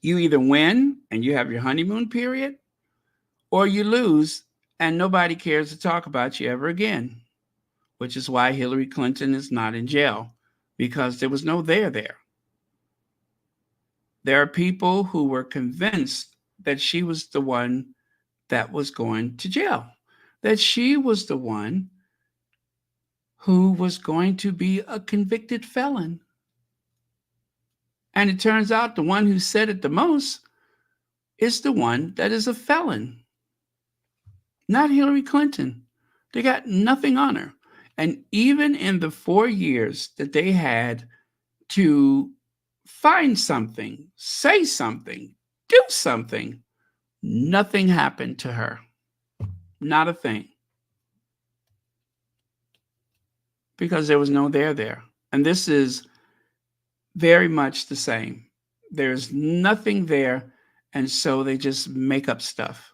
you either win and you have your honeymoon period, or you lose and nobody cares to talk about you ever again, which is why Hillary Clinton is not in jail, because there was no there. There are people who were convinced that she was the one that was going to jail, that she was the one who was going to be a convicted felon. And it turns out the one who said it the most is the one that is a felon, not Hillary Clinton. They got nothing on her. And even in the 4 years that they had to find something, say something, do something, nothing happened to her. Not a thing. Because there was no there. And this is very much the same. There's nothing there, and so they just make up stuff.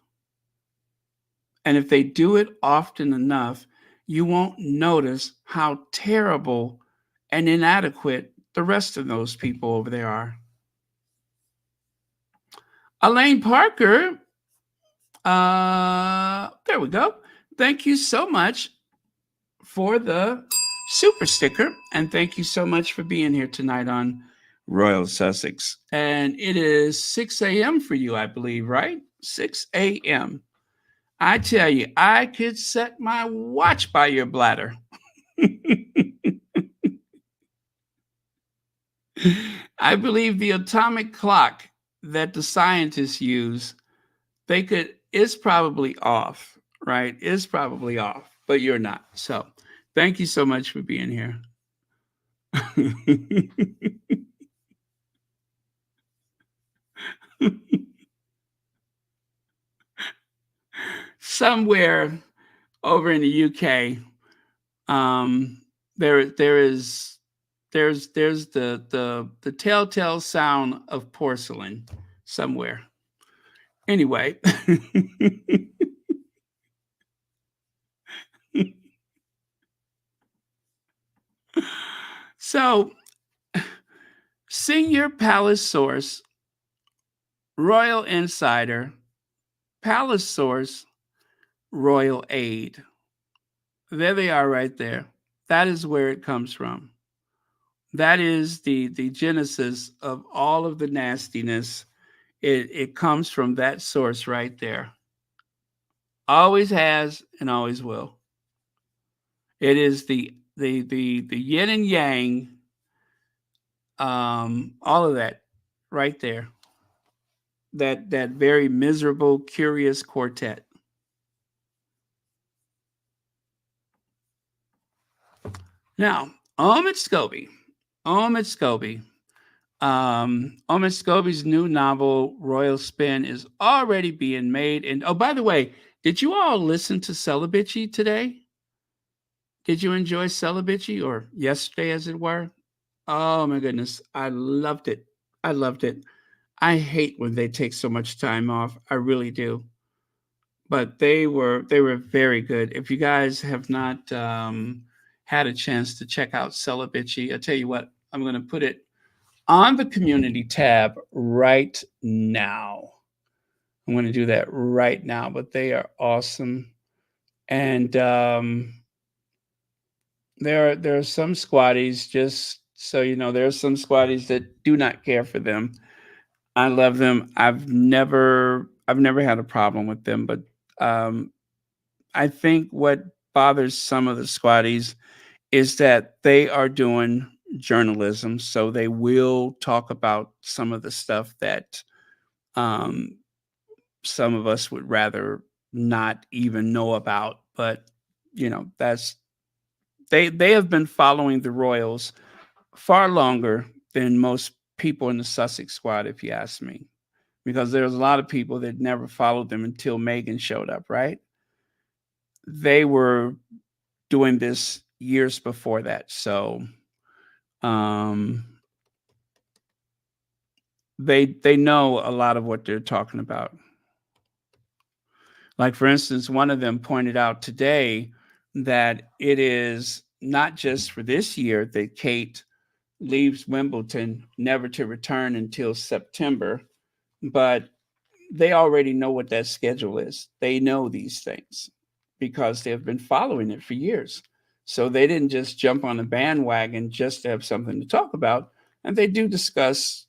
And if they do it often enough, you won't notice how terrible and inadequate the rest of those people over there are. Elaine Parker, there we go. Thank you so much for the super sticker, and thank you so much for being here tonight on Royal Sussex. And it is 6 a.m. for you, I believe, right? 6 a.m. I tell you, I could set my watch by your bladder. I believe the atomic clock that the scientists use, it's probably off, right? It's probably off, but you're not. So thank you so much for being here. Somewhere over in the UK, there's the telltale sound of porcelain somewhere. Anyway. So, senior palace source, royal insider, palace source, royal aide. There they are right there. That is where it comes from. That is the genesis of all of the nastiness. It comes from that source right there. Always has and always will. It is the yin and yang, all of that right there. That very miserable, curious quartet. Now, Omid Scobie. Omid Scobie. Omid Scobie's new novel, Royal Spin, is already being made. And oh, by the way, did you all listen to Celibacy today? Did you enjoy Celibacy, or yesterday, as it were? Oh my goodness, I loved it. I loved it. I hate when they take so much time off. I really do. But they were very good. If you guys have not had a chance to check out Celibacy, I tell you what, I'm going to put it on the community tab right now. I'm going to do that right now. But they are awesome, and there are some squatties. Just so you know, there are some squatties that do not care for them. I love them. I've never had a problem with them, but um, I think what bothers some of the squatties is that they are doing journalism, so they will talk about some of the stuff that um, some of us would rather not even know about. But that's they have been following the royals far longer than most people in the Sussex squad, if you ask me, because there's a lot of people that never followed them until Meghan showed up, right? They were doing this years before that. So um, they know a lot of what they're talking about. Like, for instance, one of them pointed out today that it is not just for this year that Kate leaves Wimbledon, never to return until September, but they already know what that schedule is. They know these things because they've been following it for years. So they didn't just jump on the bandwagon just to have something to talk about. And they do discuss,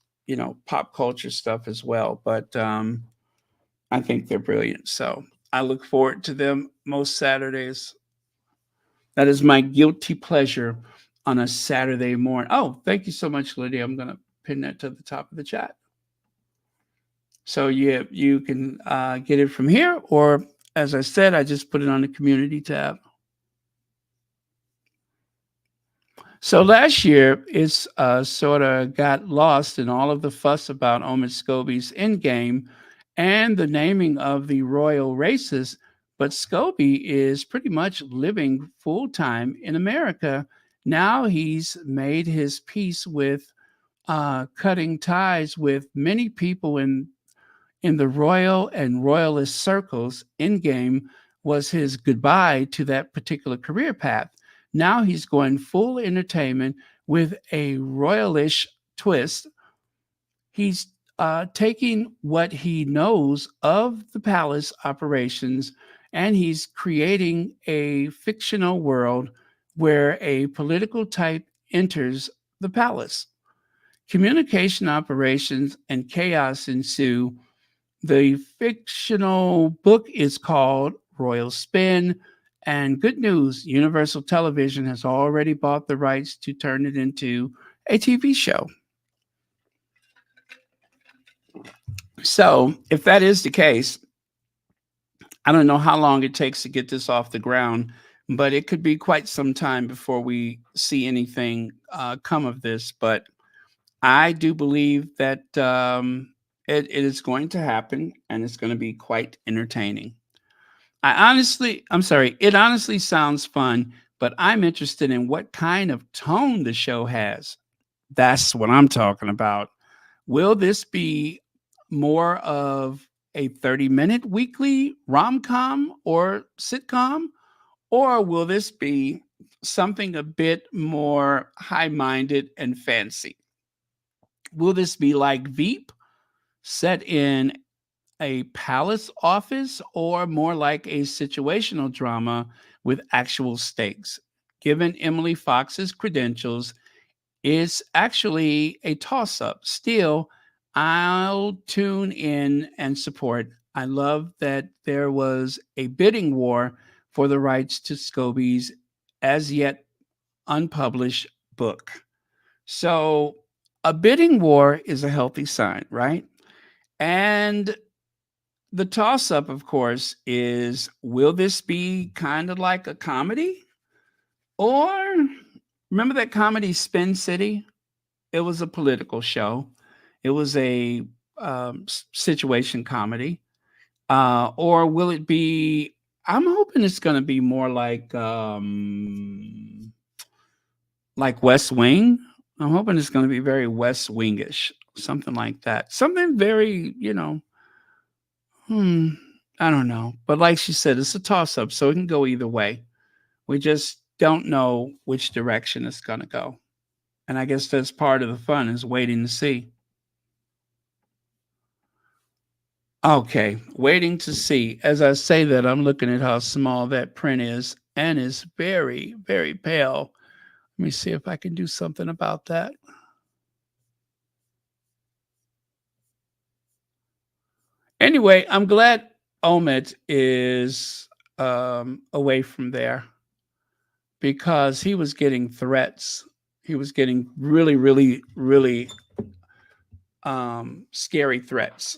pop culture stuff as well. But I think they're brilliant. So I look forward to them most Saturdays. That is my guilty pleasure on a Saturday morning. Oh, thank you so much, Lydia. I'm going to pin that to the top of the chat. So you can get it from here, or as I said, I just put it on the community tab. So last year, it's sort of got lost in all of the fuss about Omid Scobie's Endgame and the naming of the royal races. But Scobie is pretty much living full time in America. Now he's made his peace with cutting ties with many people in the royal and royalist circles. Endgame was his goodbye to that particular career path. Now he's going full entertainment with a royalish twist. He's taking what he knows of the palace operations and he's creating a fictional world where a political type enters the palace. Communication operations and chaos ensue. The fictional book is called Royal Spin. And good news, Universal Television has already bought the rights to turn it into a TV show. So if that is the case, I don't know how long it takes to get this off the ground, but it could be quite some time before we see anything come of this. But I do believe that it is going to happen, and it's going to be quite entertaining. It honestly sounds fun, but I'm interested in what kind of tone the show has. That's what I'm talking about. Will this be more of a 30-minute weekly rom-com or sitcom? Or will this be something a bit more high-minded and fancy? Will this be like Veep, set in a palace office, or more like a situational drama with actual stakes? Given Emily Fox's credentials, it's actually a toss up. Still, I'll tune in and support. I love that there was a bidding war for the rights to Scobie's as yet unpublished book. So, a bidding war is a healthy sign, right? And the toss up, of course, is will this be kind of like a comedy? Or remember that comedy Spin City? It was a political show. It was a situation comedy. Or will it be? I'm hoping it's going to be more like West Wing. I'm hoping it's going to be very West Wingish, something like that. Something very, I don't know. But like she said, it's a toss up, so it can go either way. We just don't know which direction it's going to go. And I guess that's part of the fun is waiting to see. Okay, waiting to see. As I say that, I'm looking at how small that print is, and it's very, very pale. Let me see if I can do something about that. Anyway, I'm glad Omid is away from there because he was getting threats. He was getting really, really, really scary threats.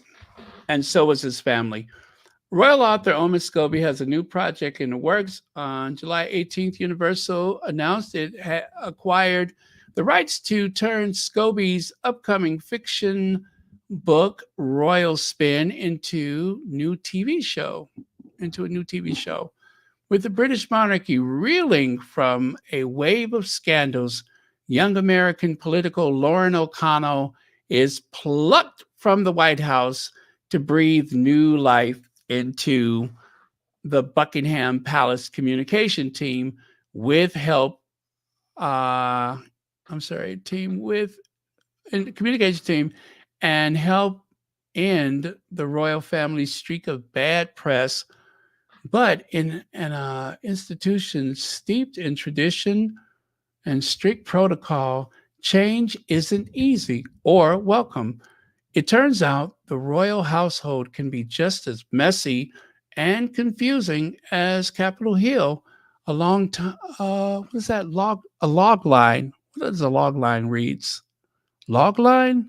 And so was his family. Royal author Omid Scobie has a new project in the works. On July 18th, Universal announced it had acquired the rights to turn Scobie's upcoming fiction book, Royal Spin, into a new TV show. With the British monarchy reeling from a wave of scandals, young American political Lauren O'Connell is plucked from the White House to breathe new life into the Buckingham Palace communication team with help. Communication team and help end the royal family's streak of bad press. But in an institution steeped in tradition and strict protocol, change isn't easy or welcome. It turns out the royal household can be just as messy and confusing as Capitol Hill. A long time, what is that log? A log line. What does a log line reads? Log line?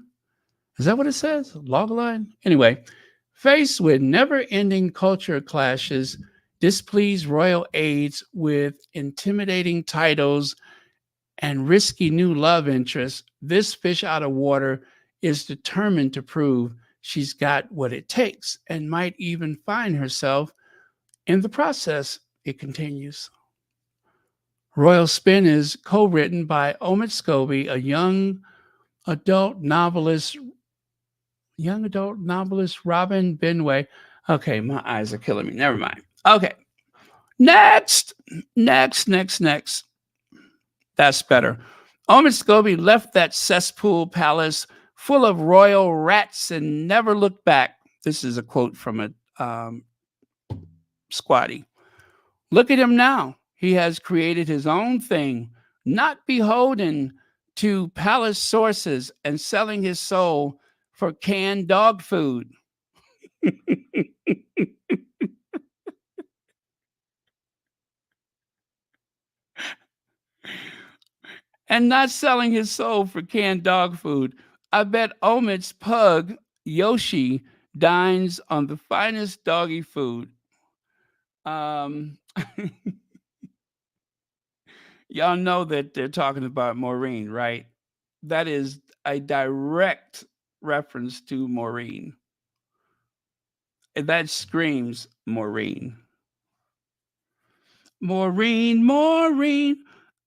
Is that what it says? Log line? Anyway, faced with never-ending culture clashes, displeased royal aides with intimidating titles and risky new love interests, this fish out of water is determined to prove she's got what it takes and might even find herself in the process, it continues. Royal Spin is co-written by Omid Scobie, a young adult novelist Robin Benway. Okay, my eyes are killing me. Never mind. Okay. Next. That's better. Omid Scobie left that cesspool palace full of royal rats and never looked back. This is a quote from a squatty. Look at him now. He has created his own thing, not beholden to palace sources and selling his soul for canned dog food. And not selling his soul for canned dog food. I bet Omid's pug, Yoshi, dines on the finest doggy food. Y'all know that they're talking about Maureen, right? That is a direct reference to Maureen. That screams Maureen. Maureen,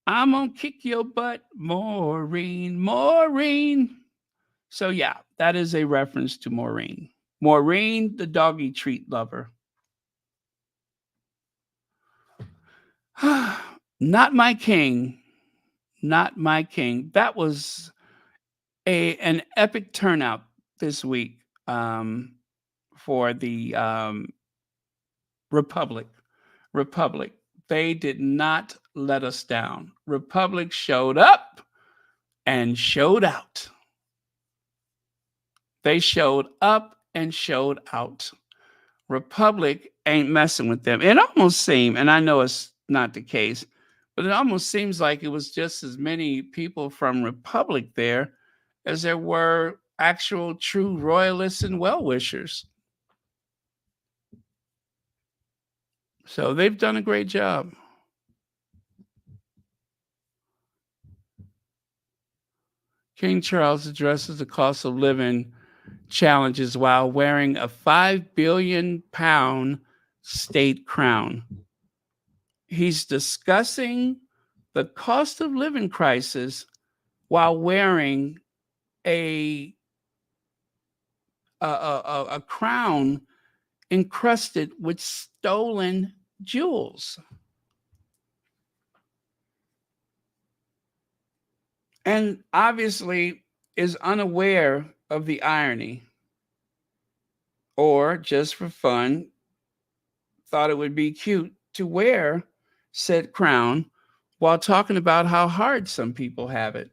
I'm gonna kick your butt, Maureen. So yeah, that is a reference to Maureen. Maureen, the doggy treat lover. Not my king. Not my king. That was an epic turnout this week for the Republic. Republic. They did not let us down. Republic showed up and showed out. They showed up and showed out. Republic ain't messing with them. It almost seemed, and I know it's not the case, but it almost seems like it was just as many people from Republic there as there were actual true royalists and well-wishers. So they've done a great job. King Charles addresses the cost of living challenges while wearing a £5 billion state crown. He's discussing the cost of living crisis while wearing a crown encrusted with stolen jewels. And obviously is unaware of the irony, or just for fun, thought it would be cute to wear said crown while talking about how hard some people have it.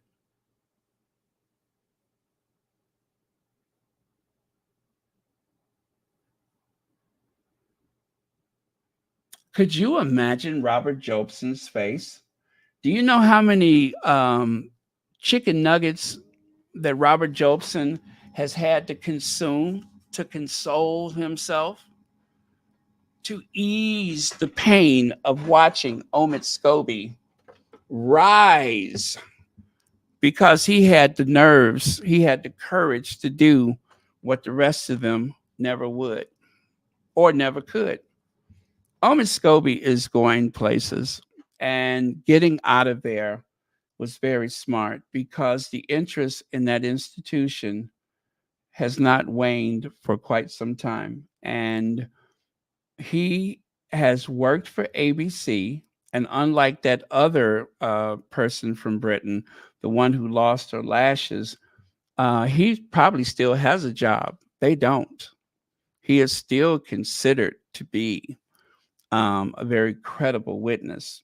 Could you imagine Robert Jobson's face? Do you know how many chicken nuggets that Robert Jobson has had to consume to console himself, to ease the pain of watching Omid Scobie rise, because he had the nerves, he had the courage to do what the rest of them never would or never could. Omid Scobie is going places, and getting out of there was very smart because the interest in that institution has not waned for quite some time. And he has worked for ABC. And unlike that other person from Britain, the one who lost her lashes, he probably still has a job. They don't. He is still considered to be a very credible witness.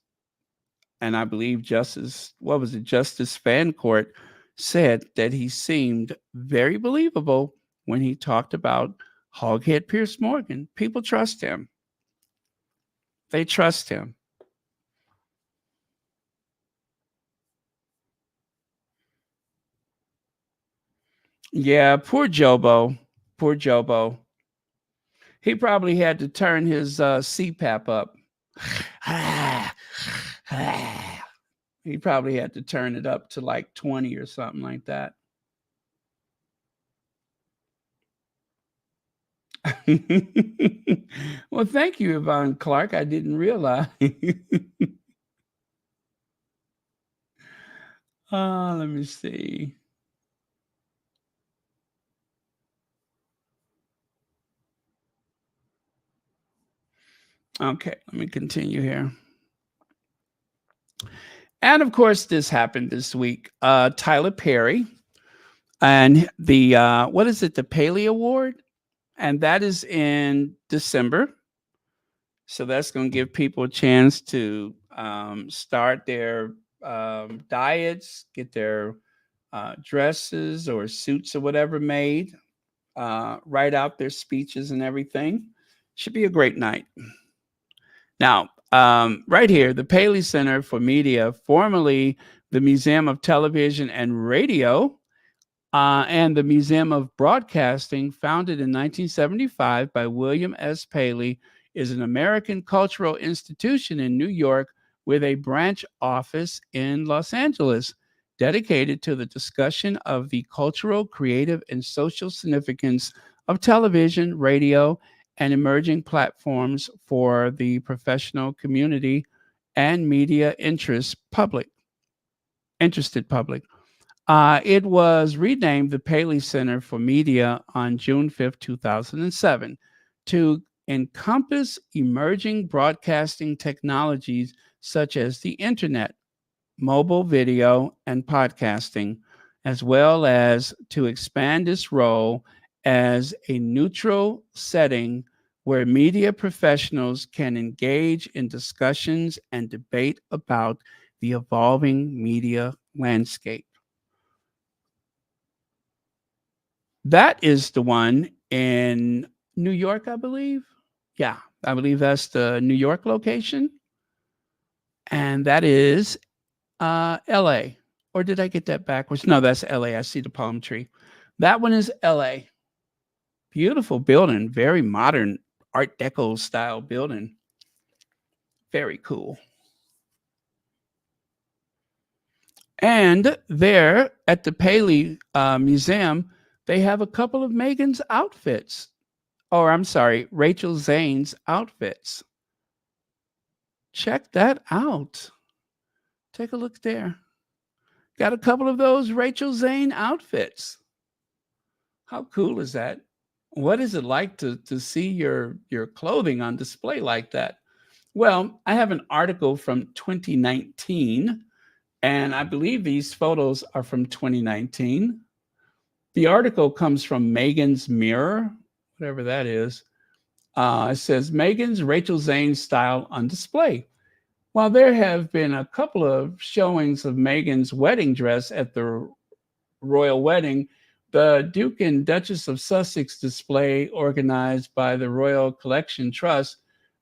And I believe Justice Fancourt said that he seemed very believable when he talked about Hoghead Pierce Morgan. People trust him. They trust him. Yeah, poor Jobo. Poor Jobo. He probably had to turn his CPAP up. He probably had to turn it up to like 20 or something like that. Well, thank you, Yvonne Clark. I didn't realize. Let me see. Okay, let me continue here. And of course, this happened this week. Tyler Perry and the what is it? The Paley Award, and that is in December. So that's going to give people a chance to start their diets, get their dresses or suits or whatever made, write out their speeches and everything. Should be a great night. Now, right here, the Paley Center for Media, formerly the Museum of Television and Radio, and the Museum of Broadcasting, founded in 1975 by William S. Paley, is an American cultural institution in New York with a branch office in Los Angeles, dedicated to the discussion of the cultural, creative, and social significance of television, radio, and emerging platforms for the professional community and media interested public. It was renamed the Paley Center for Media on June 5th, 2007, to encompass emerging broadcasting technologies such as the internet, mobile video, and podcasting, as well as to expand its role as a neutral setting where media professionals can engage in discussions and debate about the evolving media landscape. That is the one in New York, I believe. Yeah, I believe that's the New York location. And that is LA. Or did I get that backwards? No, that's LA. I see the palm tree. That one is LA. Beautiful building, very modern Art Deco style building. Very cool. And there at the Paley Museum, they have a couple of Meghan's outfits. Or I'm sorry, Rachel Zane's outfits. Check that out. Take a look there. Got a couple of those Rachel Zane outfits. How cool is that? What is it like to see your clothing on display like that? Well, I have an article from 2019, and I believe these photos are from 2019. The article comes from Meghan's Mirror, whatever that is. It says, Meghan's Rachel Zane style on display. While there have been a couple of showings of Meghan's wedding dress at the royal wedding, the Duke and Duchess of Sussex display organized by the Royal Collection Trust,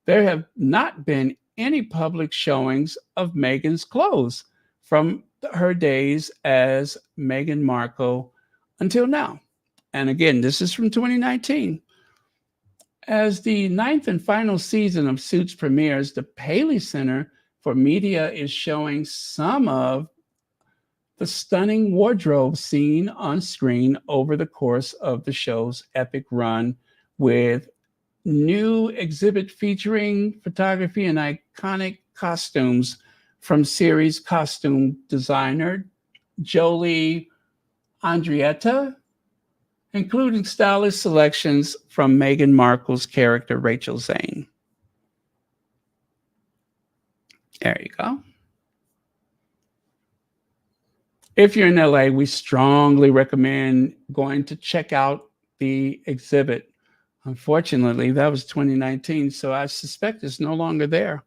there have not been any public showings of Meghan's clothes from her days as Meghan Markle until now. And again, this is from 2019. As the 9th and final season of Suits premieres, the Paley Center for Media is showing some of the stunning wardrobe seen on screen over the course of the show's epic run, with new exhibit featuring photography and iconic costumes from series costume designer Jolie Andrietta, including stylish selections from Meghan Markle's character Rachel Zane. There you go. If you're in LA, we strongly recommend going to check out the exhibit. Unfortunately, that was 2019, so I suspect it's no longer there.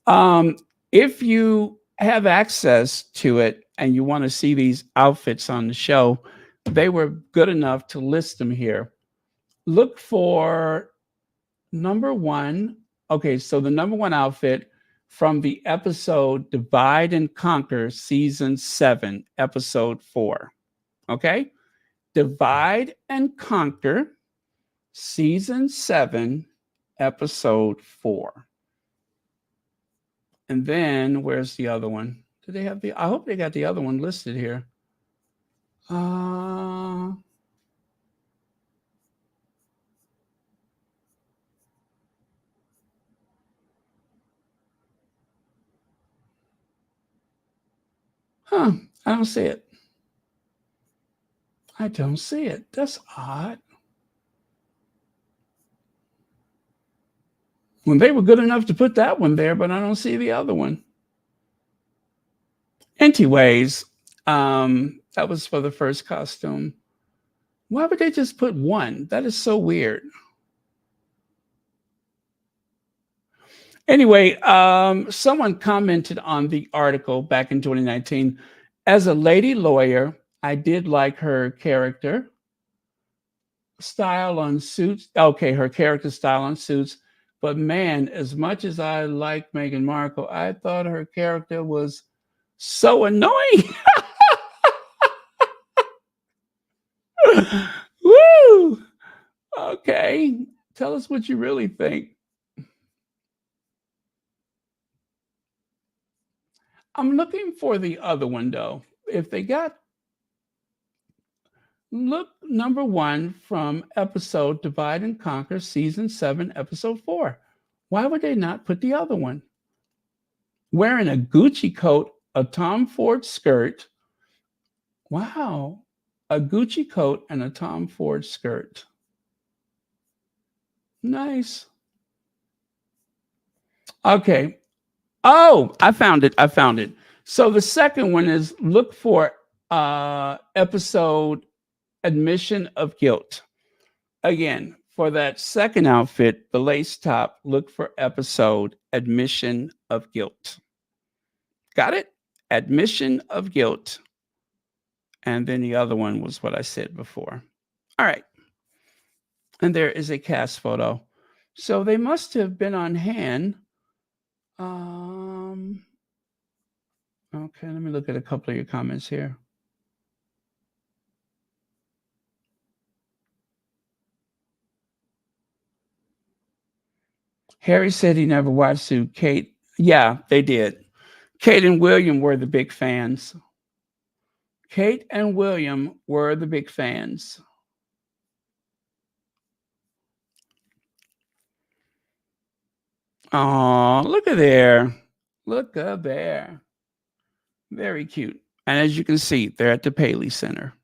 If you have access to it and you want to see these outfits on the show, they were good enough to list them here. Look for number one. Okay, so the number one outfit from the episode Divide and Conquer, Season 7, Episode 4. Okay? Divide and Conquer, Season 7, Episode 4. And then, where's the other one? Do they have I hope they got the other one listed here. I don't see it. I don't see it. That's odd. Well, they were good enough to put that one there, but I don't see the other one. Anyways, that was for the first costume. Why would they just put one? That is so weird. Anyway, someone commented on the article back in 2019. As a lady lawyer, I did like her character style on Suits. Okay, her character style on Suits. But man, as much as I like Meghan Markle, I thought her character was so annoying. Woo! Okay, tell us what you really think. I'm looking for the other one, though. If they got, look, number one from episode Divide and Conquer, Season 7, Episode 4. Why would they not put the other one? Wearing a Gucci coat, a Tom Ford skirt, Wow. A Gucci coat and a Tom Ford skirt. Nice. Okay. Oh, I found it. So the second one is look for episode Admission of Guilt. Again, for that second outfit, the lace top, look for episode Admission of Guilt. Got it? Admission of Guilt. And then the other one was what I said before. All right. And there is a cast photo. So they must have been on hand. Okay, let me look at a couple of your comments here. Harry said he never watched Sue. Kate, yeah, they did. Kate and William were the big fans. Kate and William were the big fans. Oh, look at there. Look at there. Very cute. And as you can see, they're at the Paley Center.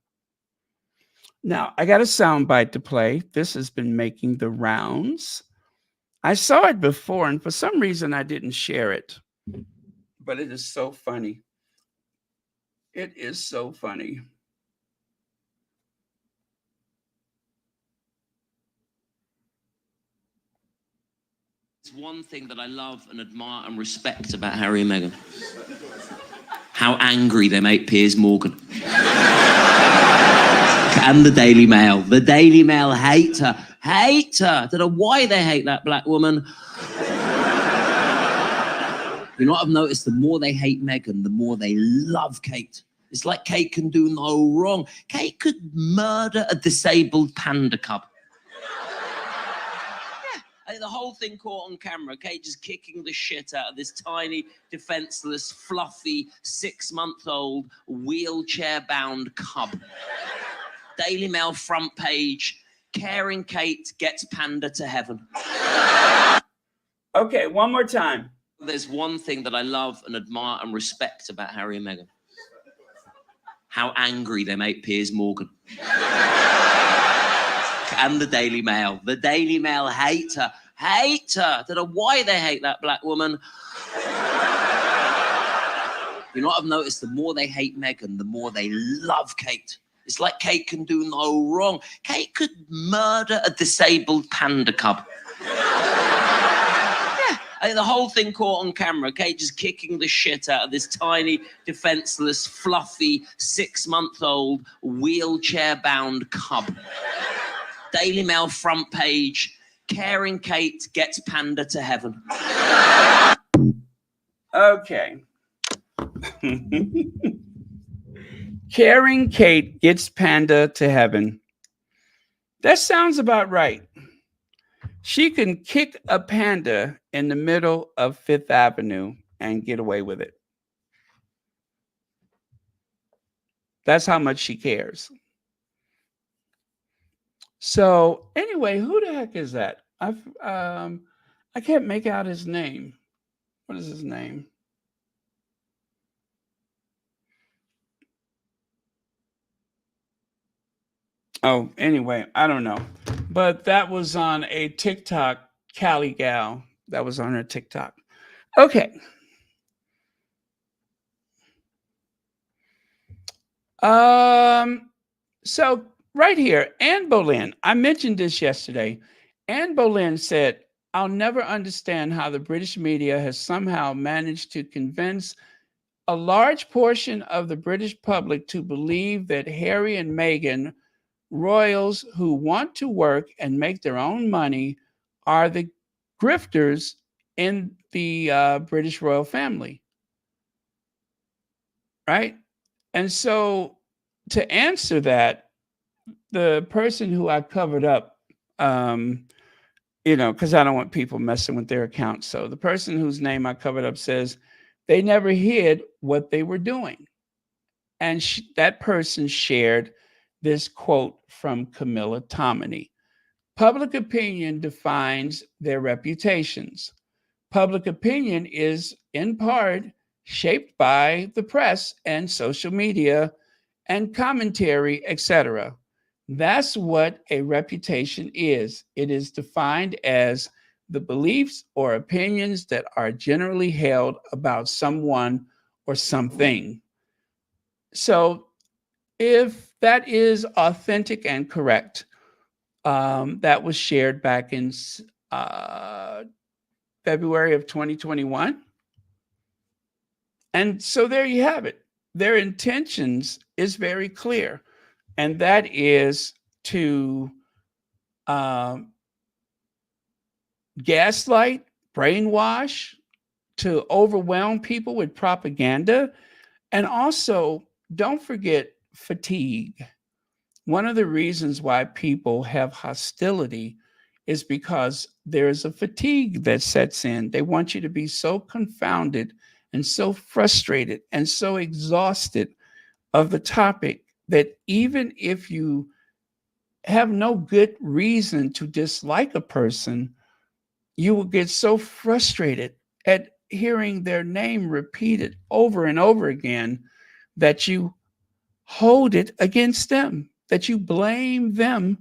Now, I got a soundbite to play. This has been making the rounds. I saw it before, and for some reason, I didn't share it. But it is so funny. It is so funny. It's one thing that I love and admire and respect about Harry and Meghan. How angry they make Piers Morgan. And the Daily Mail. The Daily Mail hate her. Hate her. Don't know why they hate that black woman. You know what I've noticed? The more they hate Meghan, the more they love Kate. It's like Kate can do no wrong. Kate could murder a disabled panda cub. Yeah, the whole thing caught on camera. Kate just kicking the shit out of this tiny, defenseless, fluffy, 6-month-old, wheelchair-bound cub. Daily Mail front page, caring Kate gets panda to heaven. Okay, one more time. There's one thing that I love and admire and respect about Harry and Meghan. How angry they make Piers Morgan. And the Daily Mail. The Daily Mail hate her. Hate her. Don't know why they hate that black woman. You know what I've noticed? The more they hate Meghan, the more they love Kate. It's like Kate can do no wrong. Kate could murder a disabled panda cub. The whole thing caught on camera. Kate just kicking the shit out of this tiny, defenseless, fluffy, 6-month-old, wheelchair-bound cub. Daily Mail front page, caring Kate gets panda to heaven. Okay. Caring Kate gets panda to heaven. That sounds about right. She can kick a panda in the middle of Fifth Avenue and get away with it. That's how much she cares. So anyway, who the heck is that? I can't make out his name. What is his name? Oh, anyway, I don't know. But that was on a TikTok, Cali gal. That was on her TikTok. Okay. So right here, Anne Boleyn, I mentioned this yesterday. Anne Boleyn said, I'll never understand how the British media has somehow managed to convince a large portion of the British public to believe that Harry and Meghan, royals who want to work and make their own money, are the grifters in the British royal family. Right? And so to answer that, the person who I covered up, because I don't want people messing with their accounts. So the person whose name I covered up says they never hid what they were doing. And that person shared this quote from Camilla Tominey. Public opinion defines their reputations. Public opinion is in part shaped by the press and social media and commentary, etc. That's what a reputation is. It is defined as the beliefs or opinions that are generally held about someone or something. So if that is authentic and correct, that was shared back in February of 2021. And so there you have it. Their intentions is very clear, and that is to gaslight, brainwash, to overwhelm people with propaganda. And also, don't forget fatigue. One of the reasons why people have hostility is because there's a fatigue that sets in. They want you to be so confounded and so frustrated and so exhausted of the topic that even if you have no good reason to dislike a person, you will get so frustrated at hearing their name repeated over and over again that you hold it against them, that you blame them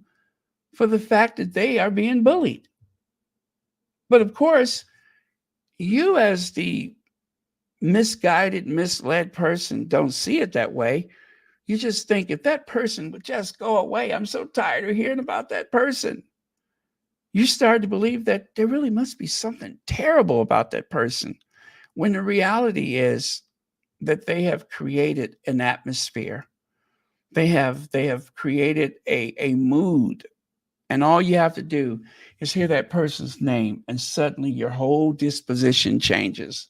for the fact that they are being bullied. But of course, you as the misguided, misled person don't see it that way. You just think if that person would just go away, I'm so tired of hearing about that person. You start to believe that there really must be something terrible about that person, when the reality is that they have created an atmosphere. They have created a mood, and all you have to do is hear that person's name, and suddenly your whole disposition changes.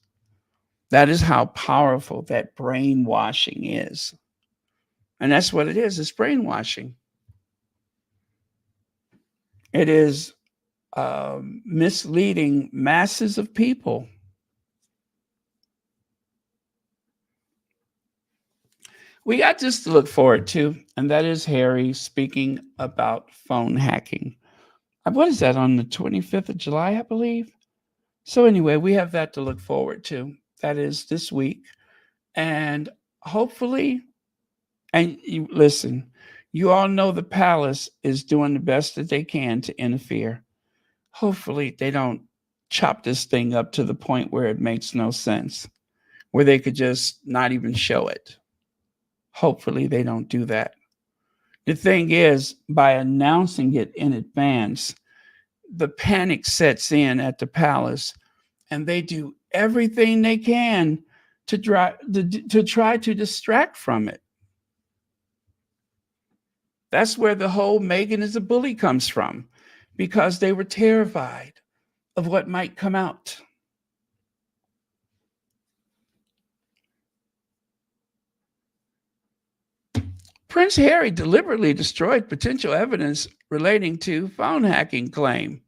That is how powerful that brainwashing is. And that's what it is. It's brainwashing. It is misleading masses of people. We got this to look forward to, and that is Harry speaking about phone hacking. What is that, on the 25th of July, I believe? So anyway, we have that to look forward to. That is this week. And hopefully, and you listen, you all know the palace is doing the best that they can to interfere. Hopefully they don't chop this thing up to the point where it makes no sense, where they could just not even show it. Hopefully they don't do that. The thing is, by announcing it in advance, the panic sets in at the palace, and they do everything they can to try to distract from it. That's where the whole Meghan is a bully comes from, because they were terrified of what might come out. Prince Harry deliberately destroyed potential evidence relating to phone hacking claim.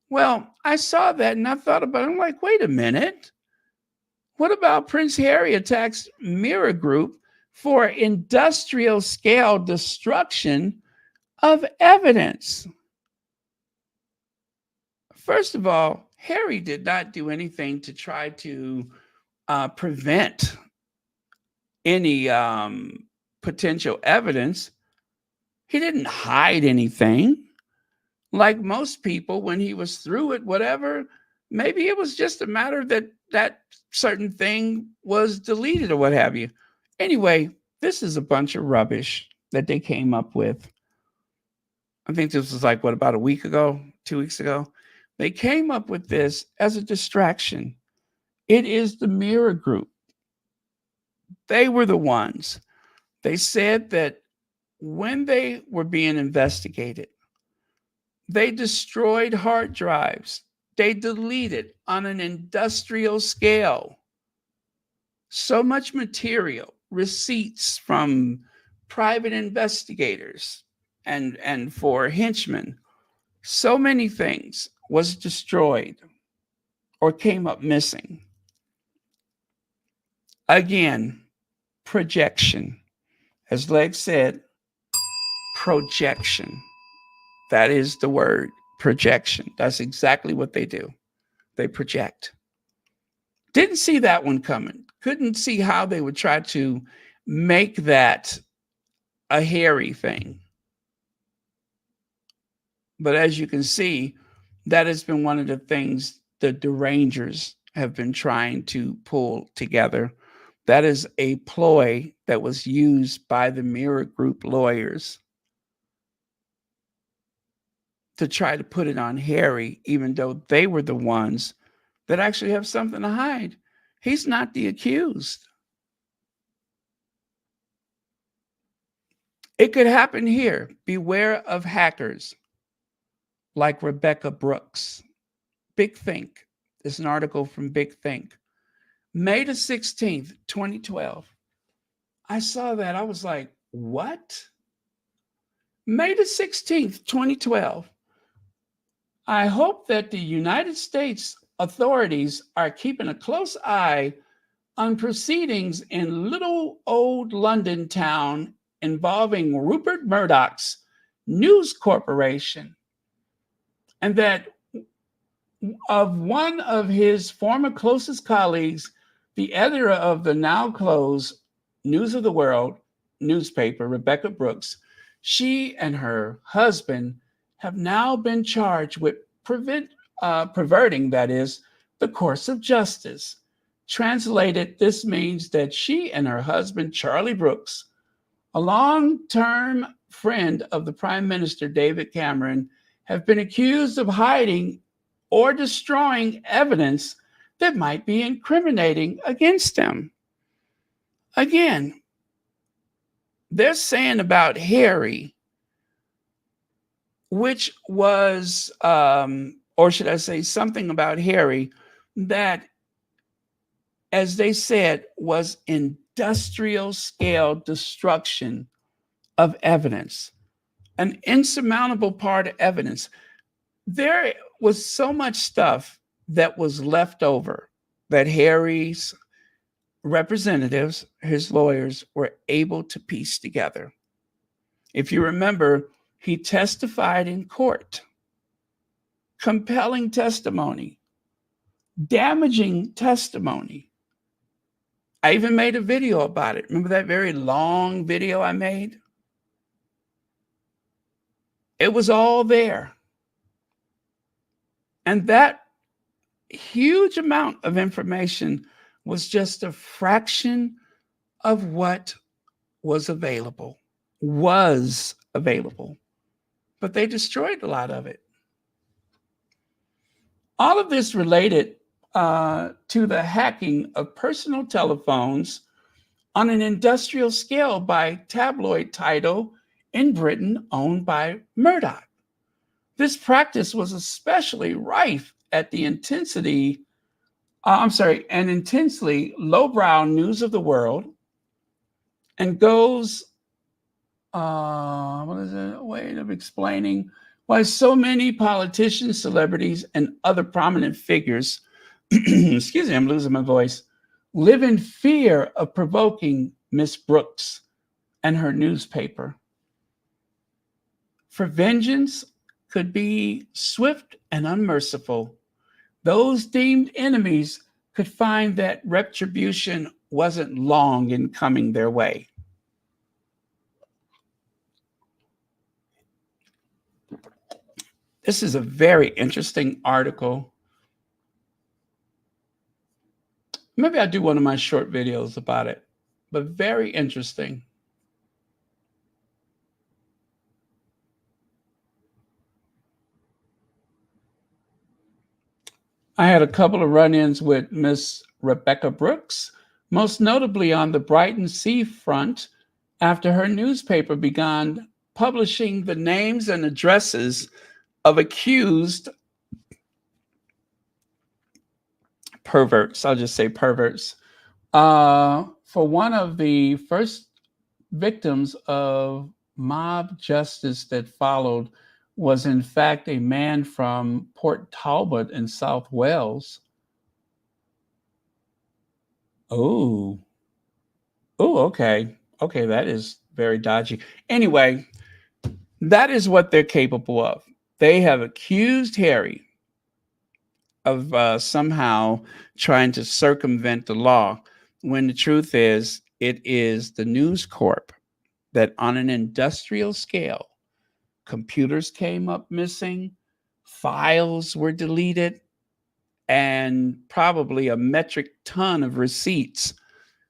Well, I saw that and I thought about it. I'm like, wait a minute. What about Prince Harry attacks Mirror Group for industrial scale destruction of evidence? First of all, Harry did not do anything to try to prevent any potential evidence. He didn't hide anything. Like most people, when he was through it, whatever, maybe it was just a matter that that certain thing was deleted or what have you. Anyway, this is a bunch of rubbish that they came up with. I think this was like, what, about a week ago, 2 weeks ago? They came up with this as a distraction. It is the Mirror Group. They were the ones. They said that when they were being investigated, they destroyed hard drives. They deleted on an industrial scale so much material, receipts from private investigators and for henchmen. So many things was destroyed or came up missing. Again, projection. As Leg said, projection. That is the word, projection. That's exactly what they do. They project. Didn't see that one coming. Couldn't see how they would try to make that a Harry thing. But as you can see, that has been one of the things the derangers have been trying to pull together. That is a ploy that was used by the Mirror Group lawyers to try to put it on Harry, even though they were the ones that actually have something to hide. He's not the accused. It could happen here. Beware of hackers like Rebecca Brooks. Big Think. This is an article from Big Think. May the 16th, 2012. I saw that. I was like, what? May the 16th, 2012. I hope that the United States authorities are keeping a close eye on proceedings in little old London town involving Rupert Murdoch's News Corporation, and that of one of his former closest colleagues, the editor of the now closed News of the World newspaper, Rebecca Brooks, she and her husband have now been charged with perverting, that is, the course of justice. Translated, this means that she and her husband, Charlie Brooks, a long-term friend of the Prime Minister, David Cameron, have been accused of hiding or destroying evidence that might be incriminating against them. Again, they're saying about Harry, which was, or should I say something about Harry, that, as they said, was industrial scale destruction of evidence, an insurmountable part of evidence. There was so much stuff that was left over that Harry's representatives, his lawyers, were able to piece together. If you remember, he testified in court, compelling testimony, damaging testimony. I even made a video about it. Remember that very long video I made? It was all there. And that huge amount of information was just a fraction of what was available. But they destroyed a lot of it. All of this related to the hacking of personal telephones on an industrial scale by tabloid title in Britain owned by Murdoch. This practice was especially rife at the intensely lowbrow News of the World, and goes, what is it? Way of explaining why so many politicians, celebrities, and other prominent figures, excuse me, I'm losing my voice, live in fear of provoking Miss Brooks and her newspaper. For vengeance could be swift and unmerciful. Those deemed enemies could find that retribution wasn't long in coming their way. This is a very interesting article. Maybe I'll do one of my short videos about it, but very interesting. I had a couple of run-ins with Miss Rebecca Brooks, most notably on the Brighton seafront, after her newspaper began publishing the names and addresses of accused perverts. I'll just say perverts. For one of the first victims of mob justice that followed was in fact a man from Port Talbot in South Wales. Oh, okay. Okay, that is very dodgy. Anyway, that is what they're capable of. They have accused Harry of somehow trying to circumvent the law, when the truth is It is the News Corp that on an industrial scale, computers came up missing, files were deleted, and probably a metric ton of receipts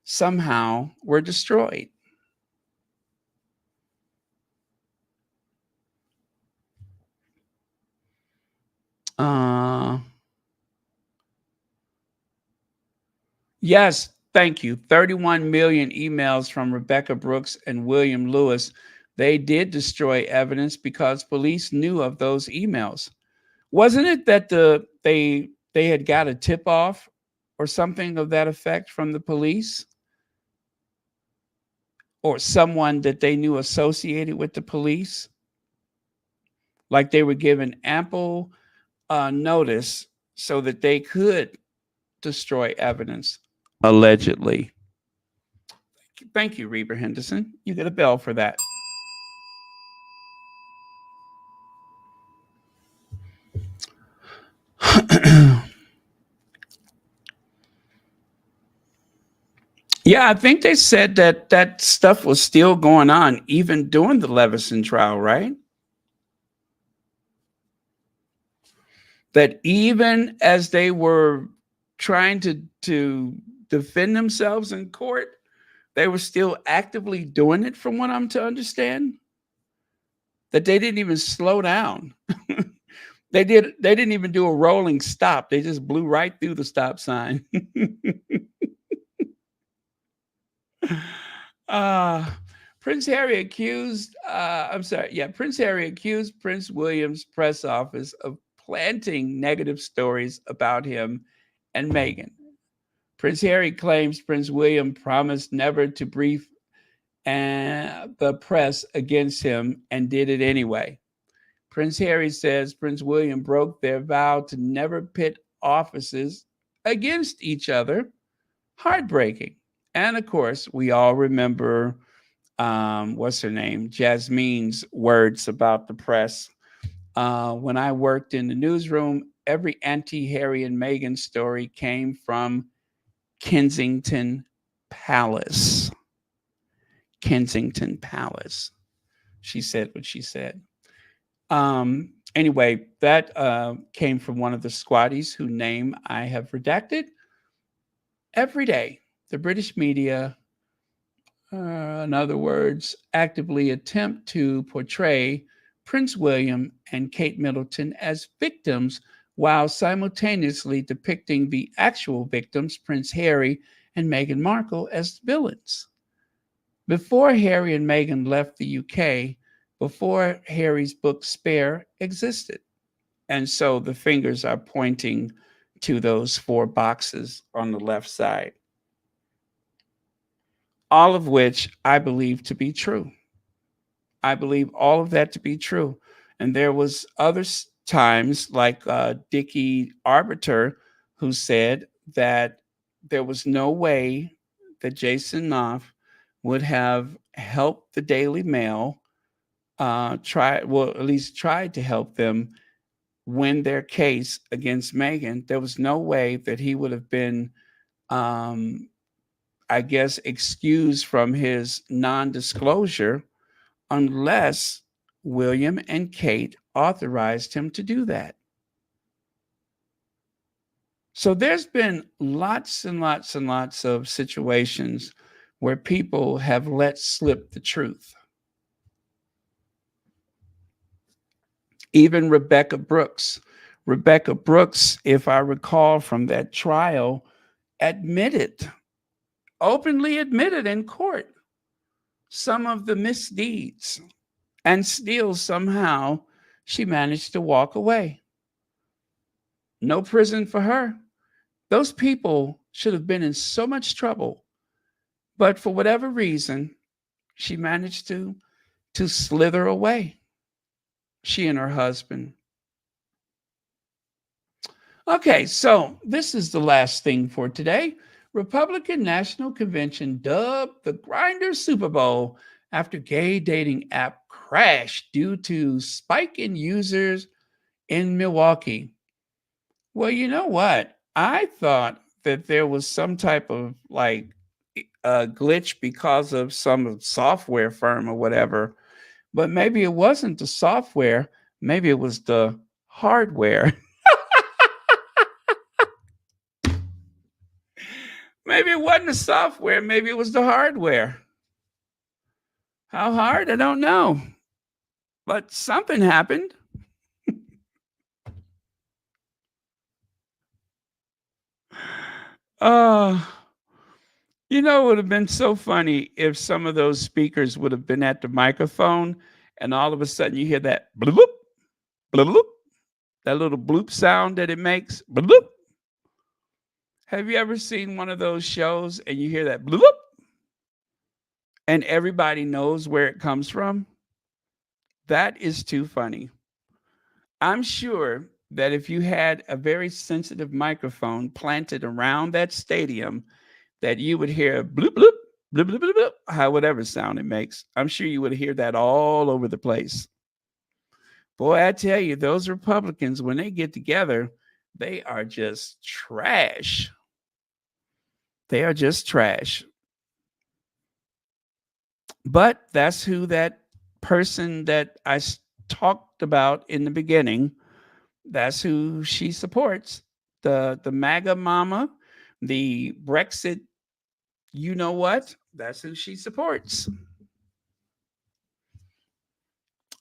somehow were destroyed. Yes, thank you. 31 million emails from Rebecca Brooks and William Lewis. They did destroy evidence because police knew of those emails. Wasn't it that they had got a tip off or something of that effect from the police or someone that they knew associated with the police? Like they were given ample notice so that they could destroy evidence, allegedly. Thank you, Reba Henderson. You get a bell for that. Yeah, I think they said that that stuff was still going on even during the Leveson trial, right? That even as they were trying to defend themselves in court, they were still actively doing it, from what I'm to understand. That they didn't even slow down. They didn't even do a rolling stop. They just blew right through the stop sign. Prince Harry accused Prince Harry accused Prince William's press office of planting negative stories about him and Meghan. Prince Harry claims Prince William promised never to brief the press against him and did it anyway. Prince Harry says Prince William broke their vow to never pit offices against each other. Heartbreaking. And of course, we all remember, what's her name? Jasmine's words about the press. When I worked in the newsroom, every anti-Harry and Meghan story came from Kensington Palace. Kensington Palace. She said what she said. Anyway, that came from one of the squatties whose name I have redacted. Every day, the British media, in other words, actively attempt to portray Prince William and Kate Middleton as victims while simultaneously depicting the actual victims, Prince Harry and Meghan Markle, as villains. Before Harry and Meghan left the UK, before Harry's book Spare existed. And so the fingers are pointing to those 4 boxes on the left side. All of which I believe to be true. I believe all of that to be true. And there was other times like Dickie Arbiter, who said that there was no way that Jason Knopf would have helped the Daily Mail at least tried to help them win their case against Meghan. There was no way that he would have been, excused from his non-disclosure unless William and Kate authorized him to do that. So there's been lots and lots and lots of situations where people have let slip the truth. Even Rebecca Brooks. Rebecca Brooks, if I recall from that trial, openly admitted in court some of the misdeeds, and still somehow she managed to walk away. No prison for her. Those people should have been in so much trouble, but for whatever reason, she managed to slither away. She and her husband. Okay, so this is the last thing for today. Republican National Convention dubbed the Grindr Super Bowl after gay dating app crashed due to spike in users in Milwaukee. Well, you know what? I thought that there was some type of glitch because of some software firm or whatever. But maybe it wasn't the software. Maybe it was the hardware. Maybe it wasn't the software. Maybe it was the hardware. How hard? I don't know. But something happened. You know, it would have been so funny if some of those speakers would have been at the microphone and all of a sudden you hear that bloop, bloop, bloop, that little bloop sound that it makes. Bloop, bloop. Have you ever seen one of those shows and you hear that bloop, bloop, and everybody knows where it comes from? That is too funny. I'm sure that if you had a very sensitive microphone planted around that stadium, that you would hear bloop, bloop, bloop, bloop, bloop, bloop, how whatever sound it makes. I'm sure you would hear that all over the place. Boy, I tell you, those Republicans, when they get together, they are just trash. They are just trash. But that's who that person that I talked about in the beginning, that's who she supports. The MAGA mama, the Brexit, you know what? That's who she supports.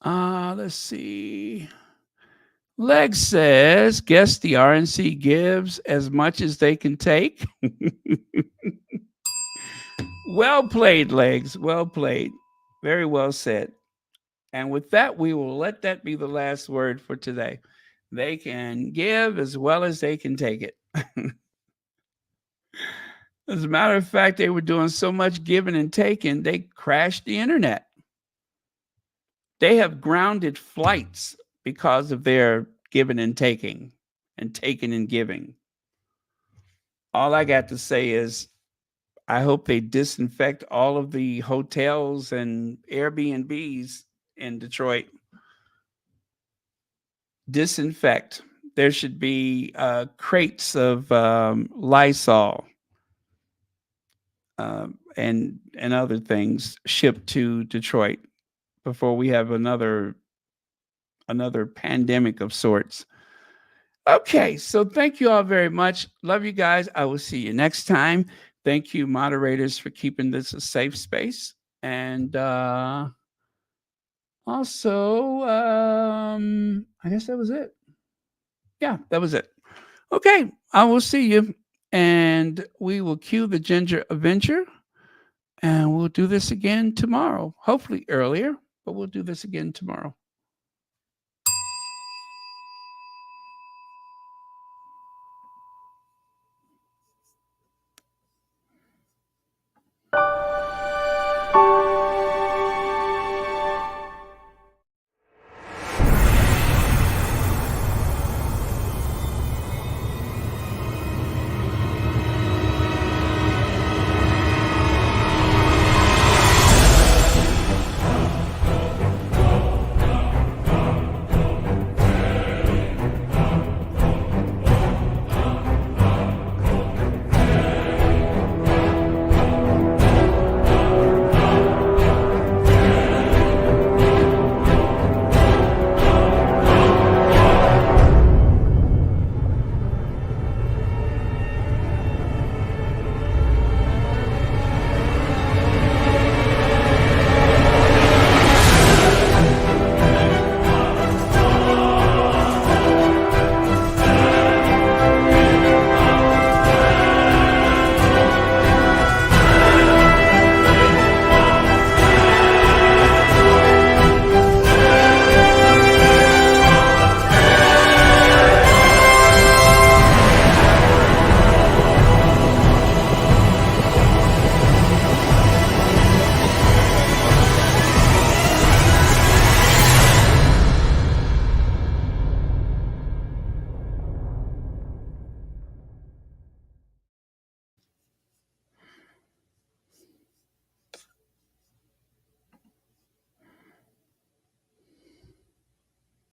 Let's see. Leg says, guess the RNC gives as much as they can take. Well played, Legs. Well played. Very well said. And with that, we will let that be the last word for today. They can give as well as they can take it. As a matter of fact, they were doing so much giving and taking, they crashed the internet. They have grounded flights because of their giving and taking and giving. All I got to say is I hope they disinfect all of the hotels and Airbnbs in Detroit. Disinfect. There should be crates of Lysol and other things shipped to Detroit before we have another pandemic of sorts. Okay, so thank you all very much. Love you guys. I will see you next time. Thank you, moderators, for keeping this a safe space. And also, I guess that was it. Yeah, that was it. Okay, I will see you. And we will cue the Ginger Avenger. And we'll do this again tomorrow. Hopefully earlier, but we'll do this again tomorrow.